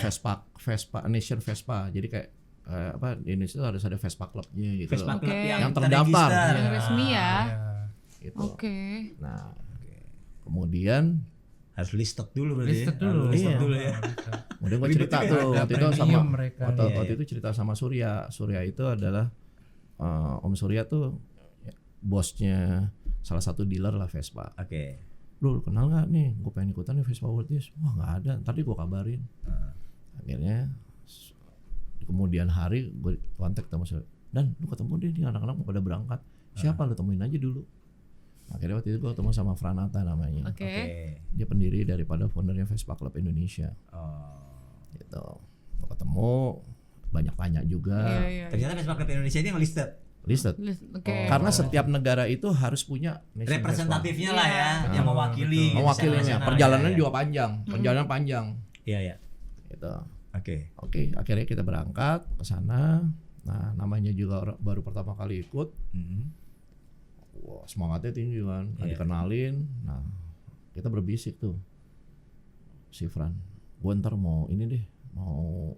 Vespa Nation Vespa. Jadi kayak apa di Indonesia tuh harus ada Vespa Clubnya gitu. Vespa loh. Club Oke. yang Yang terdaftar. terregister. Yang resmi ya. Iya. Gitu. Oke. Nah kemudian Harus listed dulu berarti. Listed ya? dulu. Harus listed Iya. dulu ya. kemudian gue Ribet cerita juga. tuh Ada waktu itu sama premium mereka. Iya, waktu iya. itu cerita sama Surya. Surya itu adalah Om Surya tuh bosnya salah satu dealer lah Vespa. Oke. Lu kenal nggak nih? Gue pengen ikutan nih Vespa Worldies. Wah nggak ada. Tadi gue kabarin. Akhirnya di kemudian hari gue kontak sama Surya. Dan lu ketemu deh nih anak-anak mau pada berangkat. Siapa lu temuin aja dulu. Akhirnya waktu itu gue ketemu sama Franata namanya. Oke. Dia pendiri daripada foundernya Vespa Club Indonesia. Oh. Gitu. Gue ketemu banyak tanya juga. Iya, iya. Ternyata Vespa Club Indonesia ini yang listed. Listed. Oke. Karena setiap negara itu harus punya Nation Vespa. Representatifnya lah ya, Iya. yang mewakili. Betul. gitu, Mewakilinya. secara Perjalanannya nasional. juga panjang. Perjalanan panjang. Iya, iya. Gitu. Oke. Oke, akhirnya kita berangkat ke sana. Nah, namanya juga baru pertama kali ikut. Wah, semangatnya tinggi kan. Nggak Iya. dikenalin. Nah, kita berbisik tuh. Si Fran, gue ntar mau ini deh, mau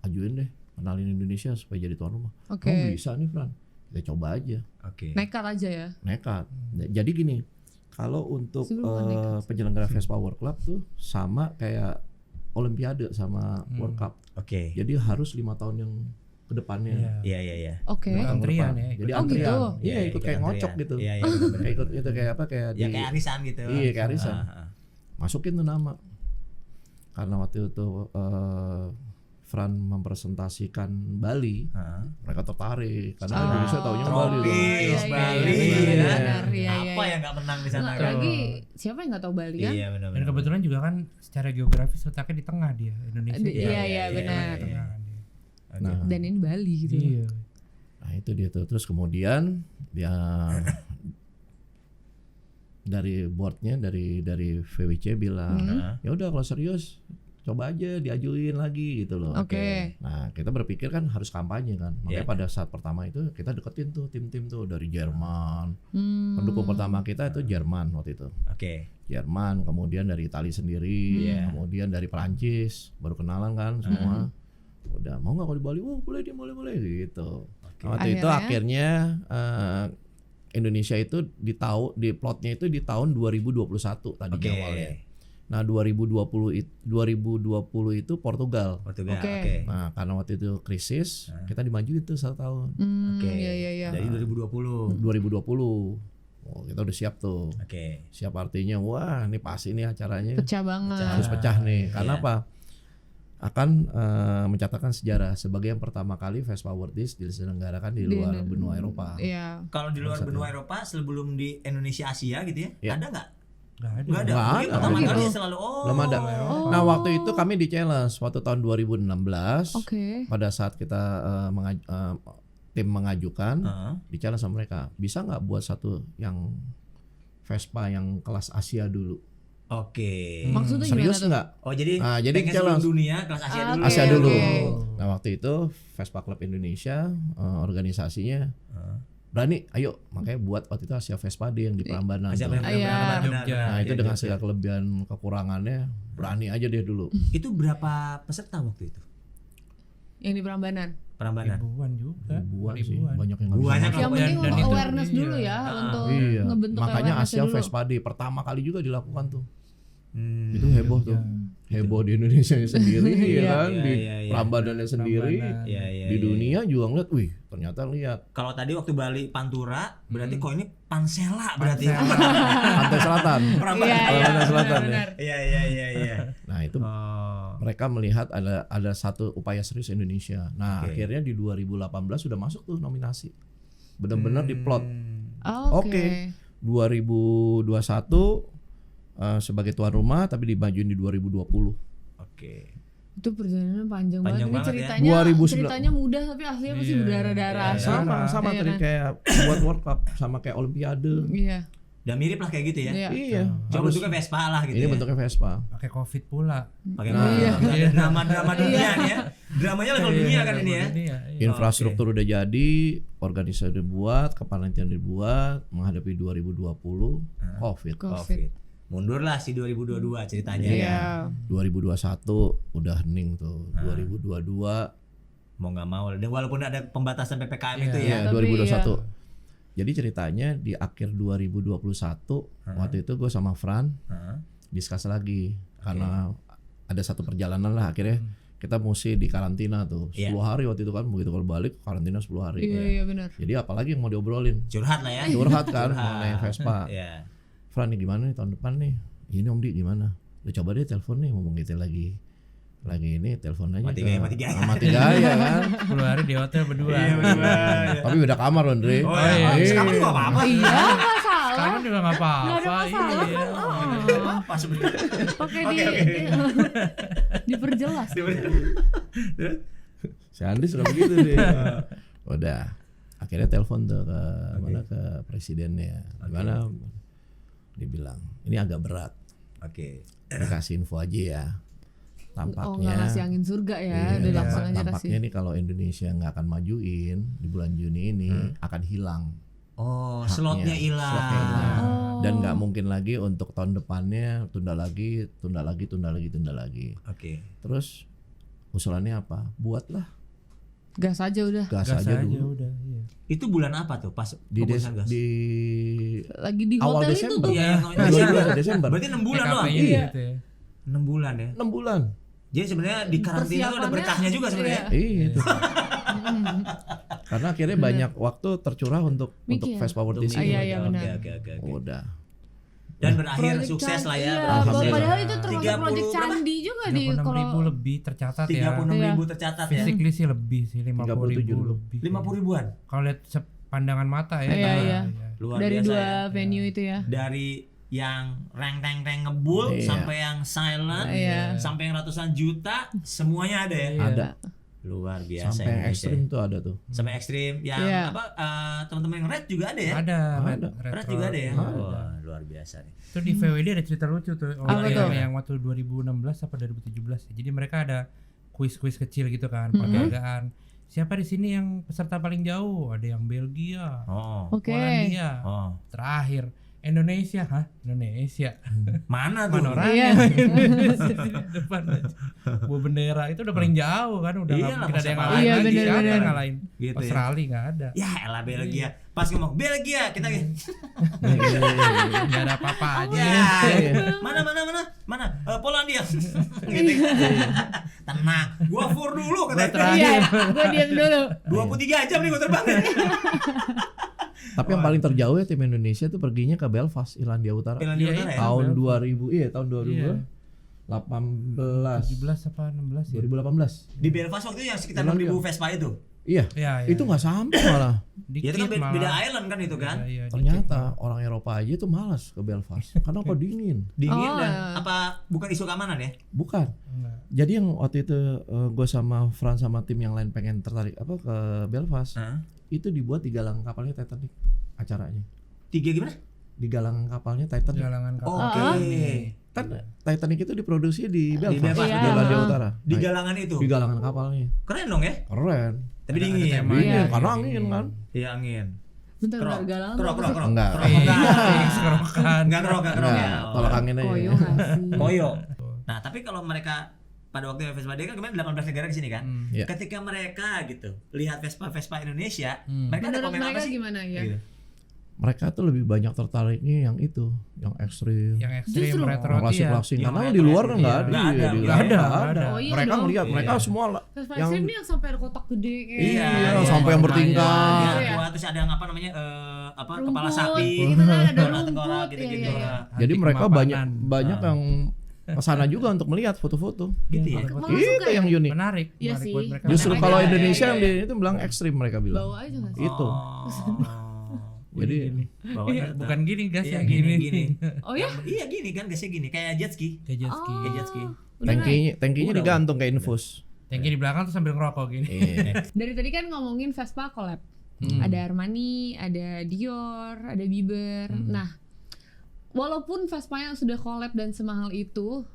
ajuin deh, kenalin Indonesia supaya jadi tuan rumah. Oke. Oh bisa nih Fran, kita coba aja. Oke. Nekat aja ya. Nekat. Jadi gini, kalau untuk Sebelum nekat. penyelenggara Vespa World Club tuh sama kayak Olimpiade sama World Cup. Oke. Jadi harus 5 tahun yang kedepannya. Iya. Iya, iya, iya. Oke. Betul. Antrian ya, Jadi Oh, antrian. gitu? Iya, ikut kayak antrian. ngocok gitu. Iya, iya. benar-benar. Kayak ikut itu kayak apa kayak Ya kayak arisan gitu. Iya, kayak arisan. Ah. Masukin tuh nama. Karena waktu itu Fran mempresentasikan Bali, Ah. mereka tertarik karena Oh. Indonesia taunya Bali loh. Tropis Iya, Bali. iya, ya. benar, iya, iya, Apa iya. yang nggak menang di sana Nggak, kan? lagi siapa yang nggak tahu Bali kan? Iya, benar-benar. Dan kebetulan juga kan secara geografis letaknya di tengah dia Indonesia. Iya, di iya, iya, benar. iya. tengah dia. Oke. Nah, Dan ini Bali gitu. Iya. nah itu dia tuh. Terus kemudian dia dari boardnya dari VWC bilang, ya udah kalau serius coba aja diajuin lagi gitu loh. Oke. Nah kita berpikir kan harus kampanye kan, makanya pada saat pertama itu kita deketin tuh tim-tim tuh dari Jerman. Pendukung pertama kita itu Jerman waktu itu. Oke. Jerman, kemudian dari Italia sendiri, kemudian dari Perancis, baru kenalan kan semua. Udah mau nggak kalau di Bali? Oh boleh gitu. Nah, waktu itu akhirnya Indonesia itu di plotnya itu di tahun 2021 tadinya awalnya. Nah 2020 itu Portugal. Oke. Nah karena waktu itu krisis, kita dimajuin tuh 1 tahun. Iya. Dari 2020. 2020. Oh, kita udah siap tuh. Siap artinya, wah ini pasti nih acaranya Pecah banget. harus pecah nih. Karena apa? Akan mencatatkan sejarah sebagai yang pertama kali Vespa World This diselenggarakan di luar benua Eropa. Iya. Kalau di luar benua Eropa sebelum di Indonesia Asia gitu ya, ada nggak? Nggak ada. Nggak ada. Nggak Mungkin ada. pertama Oh, kali gitu. selalu Belum ada. Nah waktu itu kami di challenge waktu tahun 2016 Oke. pada saat kita tim mengajukan di challenge sama mereka, bisa nggak buat satu yang Vespa yang kelas Asia dulu? Oke. Maksudnya Serius gimana tuh? nggak? Oh jadi Jadi pengen challenge. seluruh dunia kelas Asia dulu. Asia Oke, dulu. oke. Nah waktu itu Vespa Club Indonesia organisasinya berani, ayo makanya buat waktu itu Asia Vespa Day yang di Prambanan. Asia tuh. benar-benar. Jogja. Nah itu Iya, dengan Jogja. segala kelebihan kekurangannya berani aja deh dulu. Itu berapa peserta waktu itu? Yang di Prambanan. Prambanan. Ribuan juga. Ribuan sih, banyak yang nggak bisa Banyak masuk. Yang penting dan itu- awareness dulu ya untuk Iya, ngebentuk makanya awareness Asia dulu. Vespa Day pertama kali juga dilakukan tuh. Itu heboh tuh. Heboh di Indonesia sendiri ya kan, di Prambanannya sendiri, di dunia juga ngeliat, wih ternyata lihat Kalau tadi waktu Bali Pantura, berarti kok ini Pansela berarti. Pantai Selatan. Prambanan Selatan ya. Iya. Nah itu mereka melihat ada satu upaya serius Indonesia. Nah akhirnya di 2018 sudah masuk tuh nominasi, benar-benar diplot. Oke. 2021 sebagai tuan rumah, tapi dimajuin di 2020. Oke. Itu perjalanannya panjang banget. Ini banget ya. ceritanya 2009. ceritanya mudah tapi aslinya pasti berdarah-darah. Sama Iya tadi kan? kayak buat World Cup, sama kayak Olimpiade. Iya. Udah mirip lah kayak gitu ya. Iya. Cuma bentuknya Vespa lah gitu. Ini ya. bentuknya Vespa. Pakai Covid pula. Pakai drama dunia nih ya. Dramanya level dunia kan ini ya. Iya. Infrastruktur udah jadi, organisasi udah dibuat, kepanitiaan dibuat, menghadapi 2020 COVID. Covid. Mundur lah si 2022 ceritanya. Iya. 2021 udah hening tuh. 2022 Mau nggak mau. Dan walaupun ada pembatasan PPKM itu ya ya. 2021. Jadi ceritanya di akhir 2021 waktu itu gue sama Fran diskus lagi karena ada satu perjalanan lah akhirnya kita mesti di karantina tuh 10 hari waktu itu kan, begitu kalau balik karantina 10 hari. Iya benar. Jadi apalagi yang mau diobrolin? Curhat lah ya. Curhat kan mengenai Vespa. Iya. Fran nih gimana nih tahun depan nih? Ini Om Di gimana? Lu coba deh telepon nih, ngomong gitu lagi ini telepon aja Mati gaya. mati gaya kan. 10 hari di hotel berdua. Tapi beda kamar loh Andre. Oh iya. Sekarang juga apa-apa. Iya, nggak salah. Sekarang juga nggak apa-apa. Nggak ada masalah. Iya. Apa sebenarnya? Pakai diperjelas. Si Andri sudah begitu deh. Udah. Akhirnya telepon tuh ke mana ke presidennya. Gimana? Dia bilang, ini agak berat. Oke. Dikasih info aja ya. Oh nggak Tampaknya ngasih angin surga ya, iya, udah langsung aja tampaknya kasih. nih kalau Indonesia nggak akan majuin di bulan Juni ini akan hilang. Oh, haknya. slotnya hilang. Slotnya hilang. Oh. Dan nggak mungkin lagi untuk tahun depannya tunda lagi. Oke. Terus usulannya apa? Buatlah Gas aja udah. gas Gas aja aja dulu. udah. Iya. Itu bulan apa tuh pas Di, keputusan gas? di Lagi di awal hotel itu Desember. tuh. Iya, Desember. Berarti 6 bulan doang. TKP-nya Iya. gitu ya. 6 bulan ya. 6 bulan. Jadi sebenarnya di karantina tuh ada Persiapannya, berkahnya juga sebenarnya. Iya itu. Karena akhirnya banyak waktu tercurah untuk Mikir. Vespa World This Ah, ini. iya, benar. Oke. Udah. Dan berakhir Project sukses lah ya. Iya, Alhamdulillah. padahal itu termasuk 30 project berapa? candi juga di 36.000 kalau lebih tercatat ya. 36.000 tercatat ya. Physically sih lebih sih 37 50.000 lebih. 50 ribuan. Kalau lihat pandangan mata ya. Iya, iya. Luar dari biasa dua ya. venue itu ya. Dari yang reng ngebul Iya. sampai yang silent Iya. sampai yang ratusan juta semuanya ada ya. Iya. Ada. Luar biasa. Sampai yang Indonesia. ekstrim tuh ada tuh. Sampai ekstrim yang Iya. teman-teman yang red juga ada ya? Ada, Ada. Red juga ada ya? Ada. Wah, luar biasa nih. Itu di VWD ada cerita lucu tuh. Apa tuh? Yang waktu 2016 apa 2017 ya. Jadi mereka ada kuis-kuis kecil gitu kan, penghargaan. Siapa di sini yang peserta paling jauh? Ada yang Belgia, Oh. Oke. Polandia. Oh. Terakhir Indonesia, Indonesia. Mana tuh? Mana orangnya? Iya. Indonesia sini depan aja. Bawa bendera itu udah paling jauh kan, udah Iya nggak lah, mungkin ada yang masa ngalahin Iya, lagi. bener, Siapa bener. yang ngalahin? Gitu ya. Australia nggak ada. Ya elah Belgia. Pas ngomong Belgia kita gitu. Nggak ada apa-apa aja. Ya. Mana? Polandia. Gitu. Tenang. Gua fur dulu Gua kata. terakhir. Iya, gue diam dulu. 23 jam nih gua terbang. Tapi yang paling terjauh ya tim Indonesia tuh perginya ke Belfast, Irlandia Utara. Irlandia Iya, Utara ya. Tahun Belfast. 2000, tahun Iya. 2018. 17 apa 16 ya? 2018. Di Belfast waktu itu yang sekitar Irlandia. 6.000 Vespa itu. Iya. Iya, iya. Itu nggak sampai malah. Ya itu kan Dikit beda malah. island kan itu kan. Iya, iya, dikit Ternyata malah. orang Eropa aja tuh malas ke Belfast. Karena kok dingin. Dingin Oh, dan iya. apa bukan isu keamanan ya? Bukan. Enggak. Jadi yang waktu itu gue sama Frans sama tim yang lain pengen tertarik apa ke Belfast, Hah? itu dibuat di galang kapalnya Titanic acaranya. 3 gimana? Di galang kapalnya Titanic. Galangan kapal. Oke. Kan Titanic itu diproduksi di Belfast, Belfast, di betul. Irlandia Iya. Utara. Di Nah, galangan itu. di galangan kapalnya. Keren dong ya? Keren. Tapi Ada dingin. temanya. Dingin, Iya. karena angin kan. Iya angin. Bentar, Kerok. bentar, galang. Kerok. Enggak. Kerokan. Enggak kerok ya. Enggak, tolak angin aja. Koyo nggak sih? Koyo. Nah, tapi kalau mereka pada waktu Vespa Day kan kemarin 18 negara di sini kan. Iya. Ketika mereka gitu lihat Vespa Indonesia, Hmm. mereka ada Menurut komen apa mereka sih? gimana ya? Gitu. Mereka tuh lebih banyak tertariknya yang itu, yang ekstrim. Yang ekstrim Justru. retro iya. Klasik-klasik. Yang Karena retro di luar ya. kan nggak Iya. ada. Nggak ada. Di Nggak luar ada, nggak nggak ada. Oh, iya Mereka dong. ngeliat, mereka Iya. semua Vespa yang ekstrim nih yang sampai ada kotak gede kayak Iya, gitu. sampai yang Makanya. bertingkat. Iya, Iya. tua, terus ada yang apa namanya Rumput, kepala sapi, gitu kan, ada kepala rumput, tengkorak iya, gitu-gitu. iya, iya. Jadi Anti mereka kemapanan. banyak yang kesana juga untuk melihat foto-foto. Gitu ya. Malah Itu suka ya? yang unik. Menarik. Iya menarik sih. buat mereka. Justru Mereka kalau ada, Indonesia iya, yang iya. di itu bilang ekstrim mereka bilang. Bawa aja nggak sih? Itu. Jadi bawahnya bukan gini gas iya, yang gini, gini. gini. Oh ya? Iya gini kan gasnya gini kayak jet ski. Kayak jet ski. Kayak jet ski. Udah naik. Tankinya Udah. digantung kayak infus. Yang di belakang tuh sambil ngerokok gini. Iya. Dari tadi kan ngomongin Vespa collab. Ada Armani, ada Dior, ada Bieber. Nah, walaupun Vespa-nya sudah collab dan semahal itu,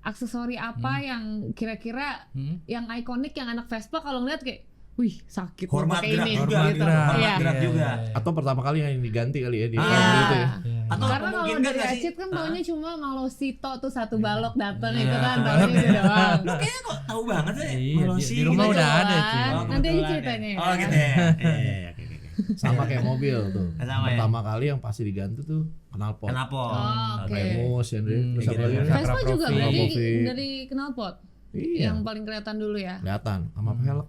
aksesori apa yang kira-kira yang ikonik yang anak Vespa kalau ngeliat kayak, wih sakit nih Hormat pakai gerak ini juga gitu. gitu. Hormat Iya. gerak juga. Atau pertama kali yang diganti kali ya di Ah. film itu ya. Iya. Atau Karena kalau memungkinkan dari nggak sih? Acit kan taunya cuma Malosito tuh satu balok datang Iya, itu kan satu taunya itu doang. Lu kayaknya kok tahu banget ya? Iya, Malosi di rumah gitu. udah ada, Kan? cuy. Oh, Nanti aja kebetulan ceritanya ya. ya. Oh gitu ya. Iya, oke. Sama kayak mobil tuh. Sama ya. Pertama kali yang pasti diganti tuh knalpot. Kenapa? Oh, oke. Remus yang dia terus gitu. apa lagi? Vespa Vespa juga Profi. berarti Profi. dari knalpot Iya. yang paling kelihatan dulu ya. Kelihatan sama velg.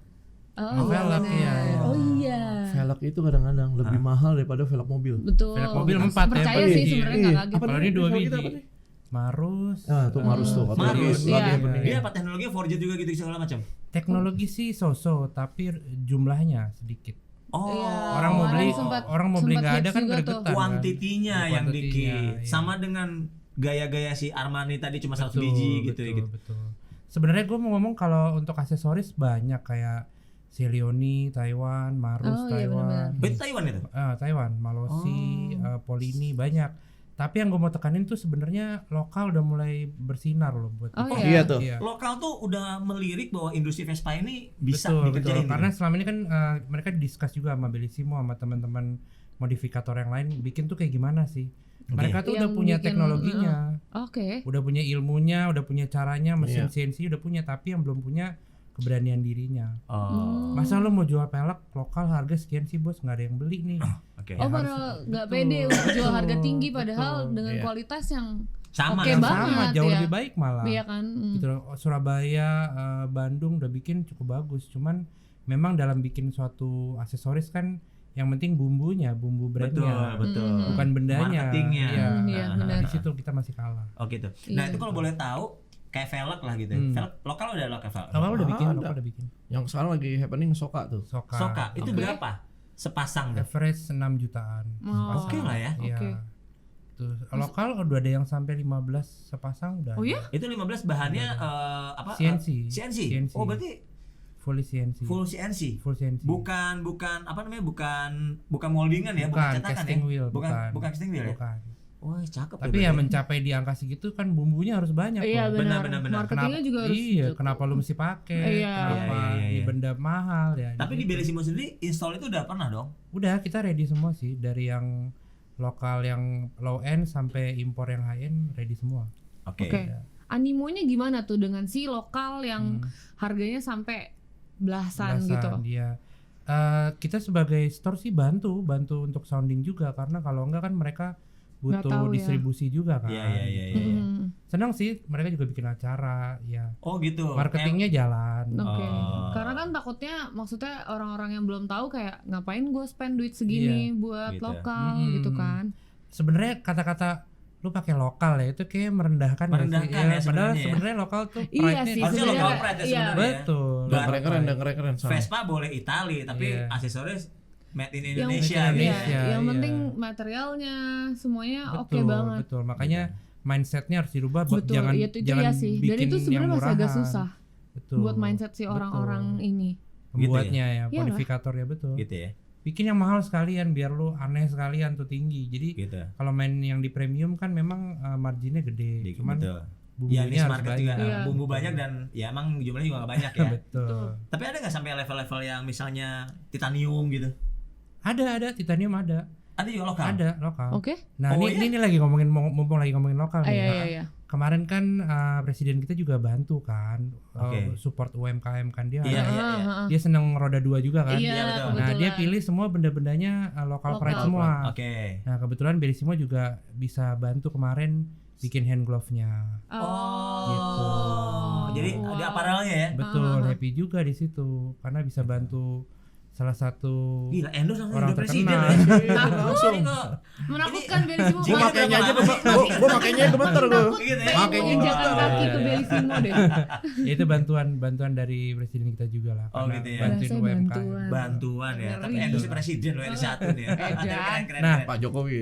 Oh, velg, benar. iya. Oh iya. Velg itu kadang-kadang lebih mahal daripada velg mobil. Betul. Velg mobil 4 ya, Percaya Pak. sih Iya. sebenarnya nggak kaget. Apa Kalau nih? ini 2 Velg biji. kita apa nih? Marus. Ah, tuh Marus tuh. katanya Marus, lagi iya. bening. Dia apa teknologinya forget juga gitu segala macam. Teknologi sih so-so, tapi jumlahnya sedikit. Oh, Iya. Orang mau beli, sempat- orang mau beli sempat nggak ada hits kan juga tuh. gregetan. kan. kuantitinya yang Kuantitinya, dikit. iya. Sama dengan gaya-gaya si Armani tadi cuma 100 Betul, biji gitu betul, ya gitu. betul. Sebenarnya gue mau ngomong kalau untuk aksesoris banyak kayak Celeoni Taiwan, Marus Oh, iya, Taiwan, Itu Taiwan itu. Taiwan, Malossi, Polini banyak. Tapi yang gue mau tekanin tuh sebenarnya lokal udah mulai bersinar loh buat. Oh, kita. iya tuh. Iya. Lokal tuh udah melirik bahwa industri Vespa ini bisa Betul, dikerjain. betul. Karena selama ini kan mereka discuss juga sama Bellissimo sama teman-teman modifikator yang lain bikin tuh kayak gimana sih. Mereka tuh udah Yang punya bikin, teknologinya, Oke. udah punya ilmunya, udah punya caranya, mesin Iya. CNC udah punya, tapi yang belum punya keberanian dirinya. Oh, Masa lo mau jual pelek lokal harga sekian sih bos, nggak ada yang beli nih. oke. Oh, Ya, padahal harus- nggak betul, pede untuk jual betul, harga tinggi padahal betul. dengan Iya. kualitas yang Sama Oke kan? banget. Sama, jauh ya. lebih baik malah. iya kan. Gitu loh. Surabaya, Bandung udah bikin cukup bagus. Cuman memang dalam bikin suatu aksesoris kan yang penting bumbunya, bumbu Betul, brandnya, betul. bukan bendanya. Marketingnya. Iya, Iya, benar. di situ kita masih kalah. Oh gitu. Nah, Iya. itu kalau boleh tahu kayak velg lah gitu. Velg lokal udah lokal velg. Awal udah bikin, Ada. lokal udah bikin. Yang sekarang lagi happening Soka tuh. Soka. Soka itu Oke. berapa? Sepasang tuh. Average 6 jutaan. Oh. sepasang. Oke lah ya. Iya. Oke. Tuh, lokal udah ada yang sampai 15 sepasang udah. Oh ada. ya? Itu 15 bahannya apa? CNC. CNC. CNC. Oh, berarti Full CNC. Full CNC. Full CNC. Bukan apa namanya? Bukan moldingan ya, bukan cetakan casting ya. wheel, bukan casting wheel ya. Bukan. Wah, cakep. Tapi ya mencapai di angka segitu kan bumbunya harus banyak. Iya loh. benar. Benar. Marketingnya juga harus. Iya, kenapa lu mesti pakai? Iya. Kenapa Iya. ini benda mahal ya? Tapi di Bellissimo sendiri install itu udah pernah dong? Udah kita ready semua sih, dari yang lokal yang low end sampai impor yang high end ready semua. Oke. Animonya gimana tuh dengan si lokal yang harganya sampai belasan gitu? Dia kita sebagai store sih bantu untuk sounding juga, karena kalau enggak kan mereka Nggak butuh tahu ya. distribusi juga kan. Iya. Senang sih mereka juga bikin acara ya. Oh gitu. Marketingnya jalan. Oke. Oh. Karena kan takutnya maksudnya orang-orang yang belum tahu kayak ngapain gue spend duit segini buat Gitu. lokal gitu kan. Sebenarnya kata-kata lu pakai lokal ya itu kayak merendahkan nggak sih? Merendahkan ya Padahal sebenarnya. sebenarnya lokal tuh Iya pride-nya sih, di Harusnya situ. lokal pride ya Iya. sebenarnya. Betul. Dan keren-keren sama. Vespa boleh Itali, tapi Iya. aksesoris made in Yang Indonesia. Indonesia. gitu. Iya, yang iya. penting materialnya semuanya oke Betul, banget. betul. Makanya mindsetnya harus dirubah buat Betul, jangan iya itu jangan ya sih. Dan bikin itu yang sebenarnya masih agak murahan. susah Betul. buat mindset si orang-orang ini. Pembuatnya ya, Iyalah. modifikator ya betul. Gitu ya. Bikin yang mahal sekalian biar lu aneh sekalian tuh tinggi. Jadi Gitu. kalau main yang di premium kan memang marginnya gede. Cuman Betul. bumbunya Ya niche harus market banyak. juga Iya. bumbu banyak dan ya emang jumlahnya juga gak banyak ya. Betul. Tapi ada nggak sampai level-level yang misalnya titanium gitu? Ada titanium ada. Ada juga lokal. Ada lokal. Oke? Nah, Oh, ini lagi ngomongin mumpung lagi ngomongin lokal nih. Iya. Kemarin kan presiden kita juga bantu kan Oke. support UMKM kan dia. Iya, ada- iya. Dia seneng roda 2 juga kan. Iya, betul. Nah, dia kebetulan. pilih semua benda-bendanya lokal Lokal. pride semua. Oke. Nah, kebetulan Bellissimo juga bisa bantu kemarin bikin hand glove-nya. Oh. Gitu. Jadi Wow. ada aparelnya ya. Betul, happy juga di situ karena bisa bantu salah satu Gila, endorse langsung orang udah presiden terkenal. ya. Langsung. Ini kok Menakutkan Bellissimo. Gua Gue banget. makainya aja Gimana sih? gue makainya gemeter gue. Takut Gitu ya. pengen Makanya menginjakan gitu. kaki ke Iya. Bellissimo deh. Ya, itu bantuan dari presiden kita juga lah. Oh, karena gitu ya. Bantuin Bahasa UMKM. bantuan. bantuan ya. Tapi Ngeri. endorse presiden loh, ini satu nih. Edan. Keren. Nah, Pak Jokowi.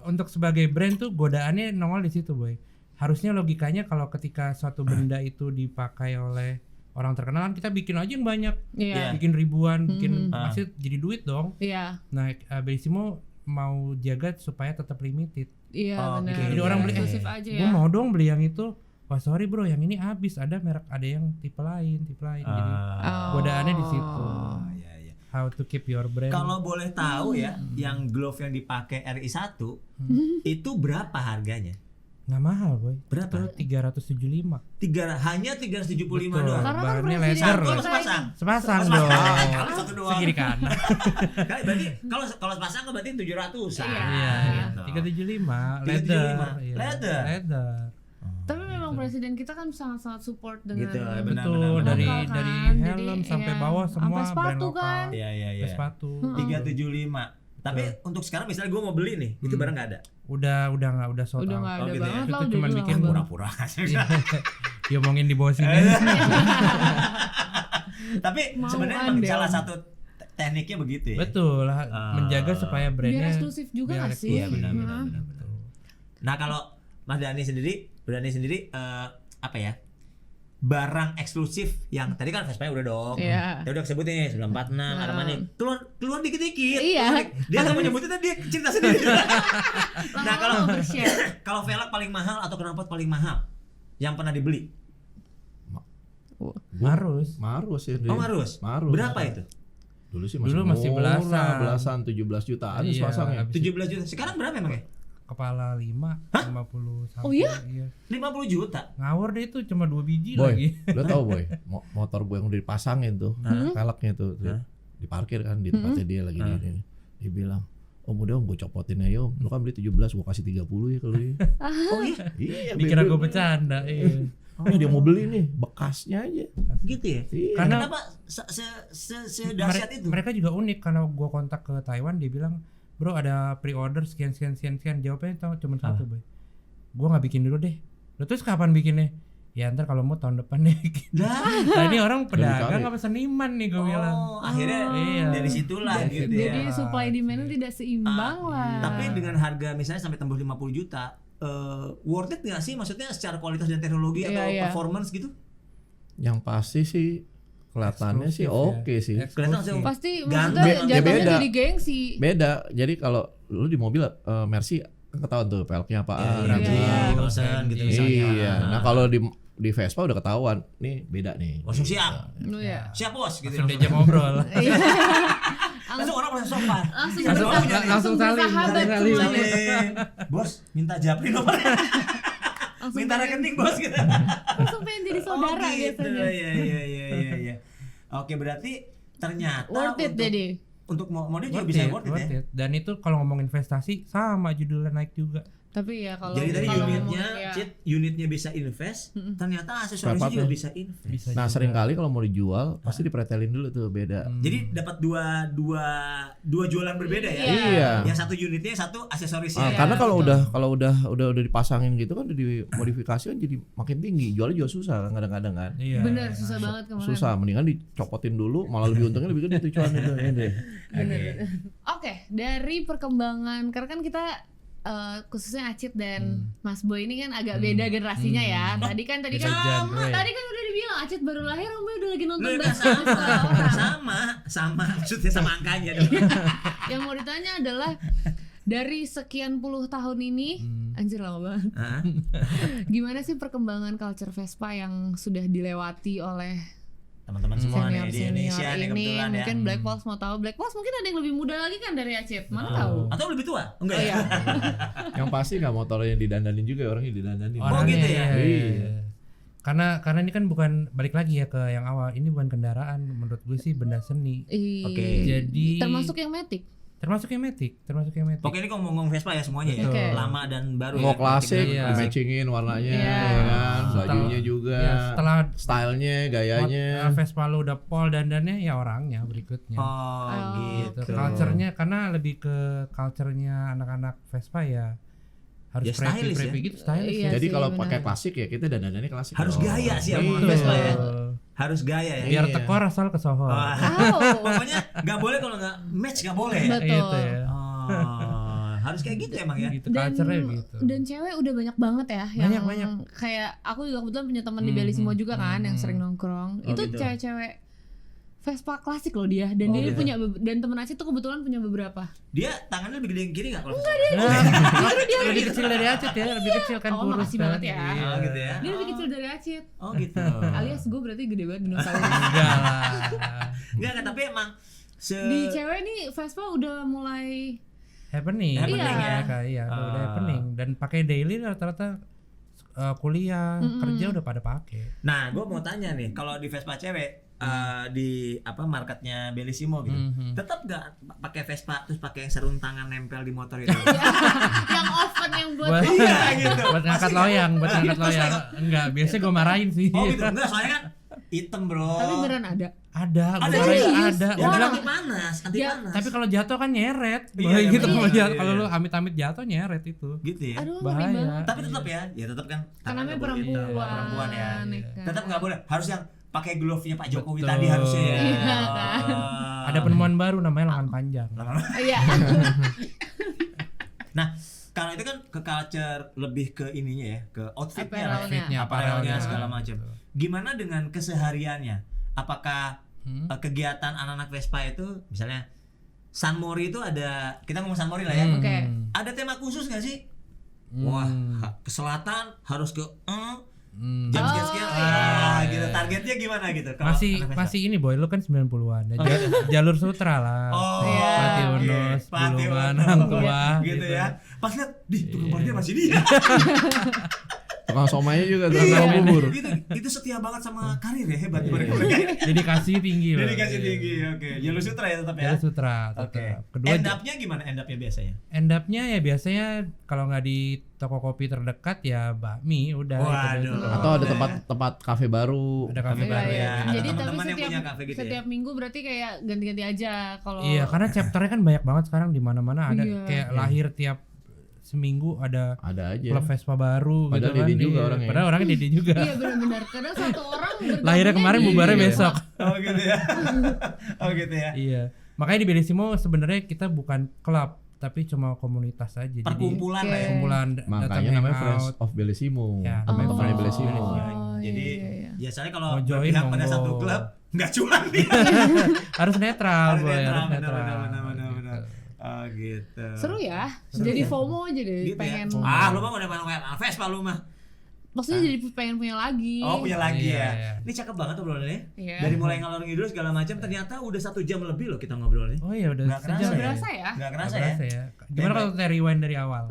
Untuk sebagai brand tuh godaannya nongol di situ, boy. Harusnya logikanya kalau ketika suatu benda itu dipakai oleh orang terkenal kan kita bikin aja yang banyak, Iya. bikin ribuan, bikin Ah. pasti jadi duit dong. Iya. Nah, Bellissimo mau jaga supaya tetap limited. Iya Oh, benar. gitu. Jadi orang beli, eksklusif aja gue ya. mau dong beli yang itu. Wah sorry bro, yang ini habis. Ada merek, ada yang tipe lain. Jadi Oh. godaannya di situ. Iya, iya. How to keep your brand. Kalau boleh tahu ya, yang glove yang dipakai RI1 itu berapa harganya? Nggak mahal boy. Berapa? Itu 375. Hanya 375 Betul. doang. Karena kan Bahannya presiden leather Kalau loh. sepasang. Sepasang Oh, dong. sepasang. Kalau satu doang. Segini kanan. Kali berarti kalau sepasang kan berarti 700-an. Iya. Iya, 375 leather. 375. Iya, Leather. Leather. Tapi memang presiden kita kan sangat-sangat support dengan Gitu, benar, Betul, benar, dari lokal kan. dari Jadi, helm sampai iya. bawah semua Sampai sepatu brand lokal. kan. Iya, iya, Sampai iya. sepatu. 375. Tapi untuk sekarang misalnya gue mau beli nih, itu barang nggak ada. Udah nggak udah sold Udah out. nggak ada gitu ya. banget Itu lah, udah cuman hilang bikin banget. Pura-pura. Diomongin di bawah sini. Tapi Mau sebenarnya kan, emang salah Del. satu tekniknya begitu ya. Betul lah, Ah. menjaga supaya Biar brandnya eksklusif juga biar nggak sih? Iya benar, benar, Nah. benar, benar. Nah kalau Mas Dhani sendiri apa ya? Barang eksklusif yang tadi kan Vespa udah dong. Iya. Tadi udah sebut nih 946 Armani. Keluar dikit-dikit. Iya. Dia nggak mau nyebutnya dia cerita sendiri. Nah, kalau overshare. kalau velg paling mahal atau knalpot paling mahal yang pernah dibeli? Marus. Marus ya. Oh, Marus. Berapa itu? Dulu sih Dulu masih murah, belasan. 17 jutaan Iya, sepasangnya. habis 17 juta. Sekarang berapa emang ya? Kepala 5, 50 sampai. Oh iya? 50 juta. Ngawur deh itu cuma 2 biji Boy, lagi. lo tau boy, motor gue yang udah dipasangin tuh, velgnya tuh, diparkir kan di tempatnya dia lagi di ini. Dia bilang, Om udah om gue copotin aja om, lu kan beli 17, gue kasih 30 ya kalau ini. Oh iya, Iya, Dikira bebe. gue bercanda. Iya. Dia mau beli nih, bekasnya aja. gitu ya. Iya. Karena Kenapa sedahsyat itu? mereka juga unik karena gua kontak ke Taiwan dia bilang bro ada pre-order sekian jawabnya cuma satu boy, gua nggak bikin dulu deh. Lo terus kapan bikinnya? Ya ntar kalau mau tahun depan deh. Nah ini orang pedagang apa seniman nih gua bilang. Oh, akhirnya Iya. dari situlah Dari gitu ya. Jadi supply demand tidak seimbang lah. Tapi dengan harga misalnya sampai tembus 50 juta, worth it nggak sih? Maksudnya secara kualitas dan teknologi Iya, atau iya. performance gitu? Yang pasti sih kelihatannya sih Eksklusif ya. oke sih. Kelihatan langsung Pasti Ganteng. maksudnya Ya jatuhnya beda. jadi gengsi. Beda. Jadi kalau lu di mobil Mercy kan ketahuan tuh velgnya apaan. Iya, Iya, iya, iya. Nicholson gitu misalnya. Iya. Nah kalau di Vespa udah ketahuan, nih beda nih. Langsung siap. Oh iya. Siap bos gitu. Langsung diajak ngobrol. Iya. Langsung orang langsung sopan. Langsung Langsung bersahabat, nyari. langsung saling, bersahabat saling. semuanya. Saling. Bos, minta Japri nomornya. Langsung Minta pengen- rekening bos gitu. Langsung pengen jadi saudara Oh, gitu. biasanya. Iya. Oke, berarti ternyata Worth it untuk, jadi. untuk model juga Worth bisa it, worth it ya. worth it. Dan itu kalau ngomong investasi sama judulnya naik juga. Tapi ya kalau Jadi tadi kalau unitnya, ngomong, ya. Cit, unitnya bisa invest, ternyata aksesorisnya Spare juga part-nya. bisa invest. Bisa Nah juga. sering kali kalau mau dijual pasti dipretelin dulu tuh beda. Jadi dapat dua jualan berbeda ya. Iya. Yang satu unitnya, yang satu aksesorisnya. Karena kalau udah dipasangin gitu kan udah dimodifikasi kan jadi makin tinggi. Jualnya juga susah kan kadang-kadang kan. Iya. Bener susah banget kemarin. Susah, mendingan dicopotin dulu malah lebih untungnya lebih gede tuh cuan itu ya deh. Bener. Oke, dari perkembangan karena kan kita khususnya Acit dan Mas Boy ini kan agak beda generasinya ya. Tadi kan Beda genre. tadi kan udah dibilang Acit baru lahir, Om Boy udah lagi nonton Lu Basnas sekarang. sama maksudnya sama angkanya dong. Yang mau ditanya adalah dari sekian puluh tahun ini, anjir lama banget. Hah? Gimana sih perkembangan culture Vespa yang sudah dilewati oleh Teman-teman semua nih di senior Indonesia nih ini? kebetulan ya. Mungkin Black Walls mau tahu. Black Walls mungkin ada yang lebih muda lagi kan dari Acit. Mana tahu? Atau lebih tua? Enggak Oh ya? iya. Yang pasti nggak motornya didandanin juga orangnya didandanin. Orangnya gitu ya? Iya. Karena ini kan bukan balik lagi ya ke yang awal. Ini bukan kendaraan, menurut gue sih benda seni. Iya. Oke. Jadi Termasuk yang Matic. termasuk yang Matic. Pokoknya ini kalau ngomong Vespa ya semuanya ya. Oke. Lama dan baru Mau ya. klasik, Iya. di-matchingin warnanya, Iya. ya kan, bajunya juga, Ya, setelah stylenya, gayanya. Vespa lo udah pol dandannya ya orangnya berikutnya. Oh, gitu. Gitu. Culture-nya karena lebih ke culture-nya anak-anak Vespa ya harus Ya, stylish preppy ya. gitu stylish Iya ya. Jadi sih, kalau benar. pakai klasik ya kita dandanannya klasik. Harus dong. gaya sih Iya. sama Vespa ya. Harus gaya ya. Biar Iya. tekor asal ke Soho. Wah. Oh. Pokoknya nggak boleh kalau nggak match nggak boleh. Betul. Gitu ya. Oh, harus kayak gitu emang ya. Gitu Dan, culture-nya gitu. dan cewek udah banyak banget ya yang Banyak. kayak aku juga kebetulan punya teman di Bellissimo juga kan yang sering nongkrong. Oh, Itu gitu. cewek-cewek Vespa klasik loh dia dan Oh, dia gitu. punya dan teman Acit tuh kebetulan punya beberapa. Dia tangannya lebih gede yang kiri nggak kalau? Lebih kecil dari Acit ya, lebih kecil kan Oh, kurus makasih kan. banget ya. Iya. Oh, gitu ya. Dia lebih kecil dari Acit. Oh gitu. Alias gue berarti gede banget dinosaurus. Enggak lah. Enggak, tapi emang Di cewek nih Vespa udah mulai Happening. Happening ya. Iya, udah happening dan pakai daily rata-rata kuliah, kerja udah pada pakai. Nah, gue mau tanya nih, kalau di Vespa cewek di apa marketnya Bellissimo gitu, tetap gak pakai Vespa terus pakai sarung tangan nempel di motor itu? yang oven yang buat Buat, Iya, gitu. buat ngangkat Pasti loyang, buat Nah, ngangkat terus loyang. Enggak, biasanya gue marahin sih. Oh gitu, enggak soalnya kan hitam bro. Tapi beneran ada. Ada, Ada gue serius? ada. Ya, Gua bilang, anti panas, anti Ya, panas. tapi kalau jatuh kan nyeret. Iya, Boy, iya, gitu bener. kalau Iya, jatuh, iya, kalau iya. lu amit-amit jatuh nyeret itu. gitu ya. Aduh, ngeri Bahaya. banget. Tapi tetap ya tetap kan. Karena tangan namanya nggak boleh hitam, perempuan. perempuan ya. kan. Tetap nggak boleh, harus yang pakai glove-nya Pak Jokowi Betul. tadi harusnya ya. Iya, kan. Ada penemuan baru namanya lengan panjang. Iya. Nah, kalau itu kan ke culture lebih ke ininya ya, ke outfitnya lah. Apparelnya. Apparelnya segala macam. Gimana dengan kesehariannya? Apakah kegiatan anak-anak Vespa itu misalnya San Mori itu ada, kita ngomong San Mori lah ya. Oke. Ada tema khusus nggak sih? Wah, ke selatan harus ke jam sekian-sekian. Gitu. Targetnya gimana gitu? kalau anak Vespa? Masih ini boy, lu kan 90-an. Ya, jalur sutra lah. Oh, Iya. Pati iya. Unos, Pati Bulungan, Unos. Hangtua, gitu ya. Pas lihat, di rumahnya masih dia. Tukang somainya juga Iya, tukang bubur. itu setia banget sama karir ya, hebat mereka. Dedikasi tinggi loh. Dedikasi tinggi, oke. Jalur sutra ya tetap ya. Jalur sutra, Oke. tetap. Kedua End up-nya gimana? End up-nya biasanya? end up-nya ya biasanya kalau nggak di toko kopi terdekat ya bakmi udah itu Waduh. deh. Atau ada tempat kafe baru. Ada kafe Iya, baru iya. ya. Ada Jadi tapi teman-teman yang setiap punya kafe gitu ya? setiap minggu berarti kayak ganti-ganti aja kalau Iya, karena chapternya kan banyak banget sekarang di mana-mana ada Iya. kayak lahir tiap seminggu ada Ada aja. klub Vespa baru Padahal gitu kan. Dede juga Iya. orangnya. Padahal orangnya Dede juga. Iya benar-benar. Kadang satu orang bergabungnya Lahirnya kemarin di- bubarnya Iya. besok. Oh gitu ya. Oh gitu ya. Iya. Makanya di Bellissimo sebenarnya kita bukan klub tapi cuma komunitas aja. Perkumpulan lah ya. Oke. Kumpulan Makanya namanya Friends of Bellissimo. Ya, Teman-teman Oh, Bellissimo. iya, Jadi iya, iya. biasanya kalau Mau join berpihak pada monggo. satu klub nggak cuan nih. Harus netral, Harus boy, netral, harus benar, netral. benar. Gitu. Oh gitu. Seru ya. Seru Jadi ya? FOMO aja deh Gitu pengen. ya? Lu mah udah main Vespa lu mah. Maksudnya jadi pengen punya lagi. Oh punya lagi Iya, ya. iya. Ini cakep banget obrolannya. Iya. Dari mulai ngalor ngidul segala macam ternyata udah 1 jam lebih loh kita ngobrolnya. Oh iya udah Nggak sejam kerasa Nggak ya? berasa ya? Nggak Nggak kerasa berasa ya. ya. Gimana kalau kita rewind dari awal?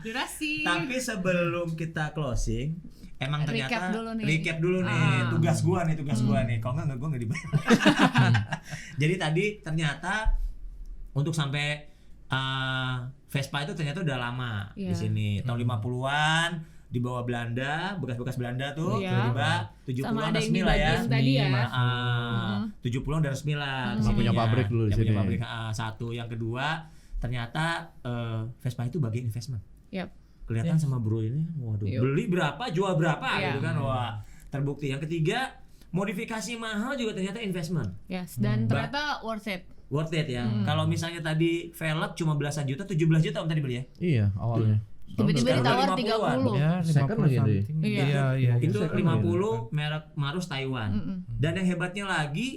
Durasi. Tapi sebelum kita closing, emang ternyata Recap dulu nih. tugas gua nih. Kalau nggak gua nggak dibayar. Jadi tadi ternyata untuk sampai Vespa itu ternyata udah lama di Iya. sini. Tahun 50-an di bawah Belanda, bekas-bekas Belanda tuh, Iya. tiba-tiba Sama 70-an ada yang resmi di lah ya. bagian tadi ya. 70-an udah resmi lah. Sama punya pabrik dulu di Punya sini. pabrik, satu. Yang kedua, ternyata Vespa itu bagian investment. Yap. Kelihatan sama bro ini, waduh, Yuk. beli berapa, jual berapa Iya. gitu kan. Wah, terbukti. Yang ketiga, modifikasi mahal juga ternyata investment. Yes, dan ternyata worth it. Worth it ya. Kalau misalnya tadi velg cuma belasan juta, 17 juta om tadi beli ya. Iya, awalnya. Tiba-tiba sekarang ditawar udah 50-an. 30. Ya, Second 50 lagi deh. something. Iya. Iya. Itu Second 50 merek Marus Taiwan. Dan yang hebatnya lagi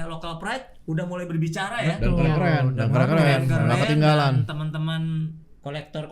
local pride udah mulai berbicara ya. Dan keren-keren, dan keren-keren, nggak ketinggalan. Dan teman-teman kolektor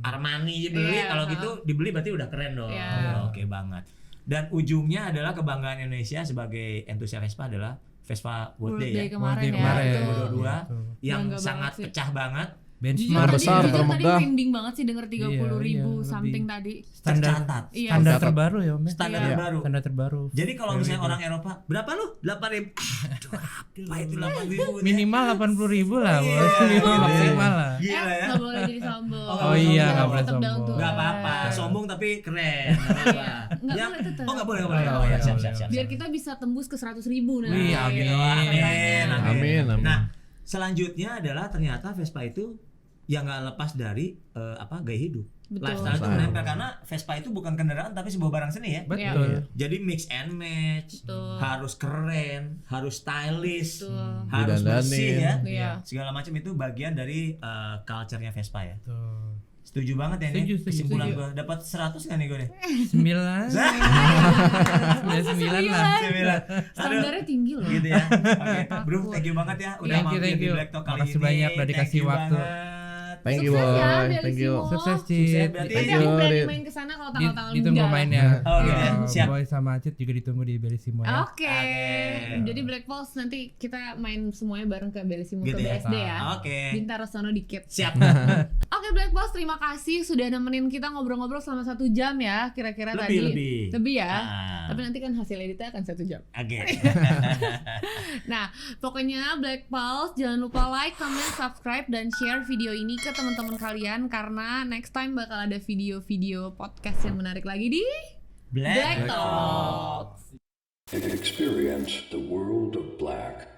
Armani beli, Iya, kalau gitu dibeli berarti udah keren dong. Iya. Oke banget. Dan ujungnya adalah kebanggaan Indonesia sebagai entusias Vespa adalah Vespa World Day ya. kemarin World Day ya. kemarin. Itu 2022 yang Bangga sangat banget sih. pecah banget. Benchmark besar, jujur tadi termegah. merinding banget sih denger 30.000 Iya, something lebih. tadi. Tercatat. Iya. Standar Catat. terbaru ya, Om. ya? Standar Iya. terbaru. Standar terbaru. Jadi kalau misalnya orang Eropa, berapa lu? 8.000. Aduh, apa itu 8.000? Minimal 80.000 lah, Iya. bos. Minimal Iya. maksimal lah. Gila ya. Nggak boleh jadi sombong. Oh, iya, nggak boleh Tetap down sombong. to Gak earth. apa-apa, sombong tapi keren. Nggak apa-apa. Nggak Ya. boleh tetap. Oh nggak boleh. Oh, Oh iya, ya, siap. Biar kita bisa tembus ke 100.000 nanti. Wih, amin. Amin. Nah, selanjutnya adalah ternyata Vespa itu yang nggak lepas dari gaya hidup. Betul. Lifestyle itu menempel karena Vespa itu bukan kendaraan tapi sebuah barang seni ya. Betul. Jadi mix and match, Betul. harus keren, harus stylish, Betul. harus bersih ya. Iya. Segala macam itu bagian dari culture-nya Vespa ya. Tuh. Setuju banget ya ini Setuju. kesimpulan gua. Dapat 100 nggak nih gue nih? 9. 99 lah. 9. Standarnya tinggi loh. Gitu ya. Oke, Bro, Takut. thank you banget ya udah Thank you, mampir thank di you. Black Talk kali Makasih ini. banyak udah Thank dikasih you waktu. banget. Thank you, Sukses ya, boy. Thank you. Bellissimo. Sukses, Sukses, Cid. berarti. Nanti Thank aku you, berani Rit. main kesana kalau tanggal-tanggal Ditunggu muda. mainnya. Oh, gitu ya. Siap. Boy sama Acit juga ditunggu di Bellissimo ya. Oke. Jadi Black Pulse nanti kita main semuanya bareng ke Bellissimo Gitu ke ya. BSD ya. Oke. Bintaro sono dikit. Siap. Oke Black Pulse, terima kasih sudah nemenin kita ngobrol-ngobrol selama 1 jam ya. Kira-kira tadi. Lebih ya. Tapi nanti kan hasil editnya akan 1 jam. Oke. Nah, pokoknya Black Pulse jangan lupa like, comment, subscribe, dan share video ini ke teman-teman kalian karena next time bakal ada video-video podcast yang menarik lagi di Black Talk. Experience the world of black.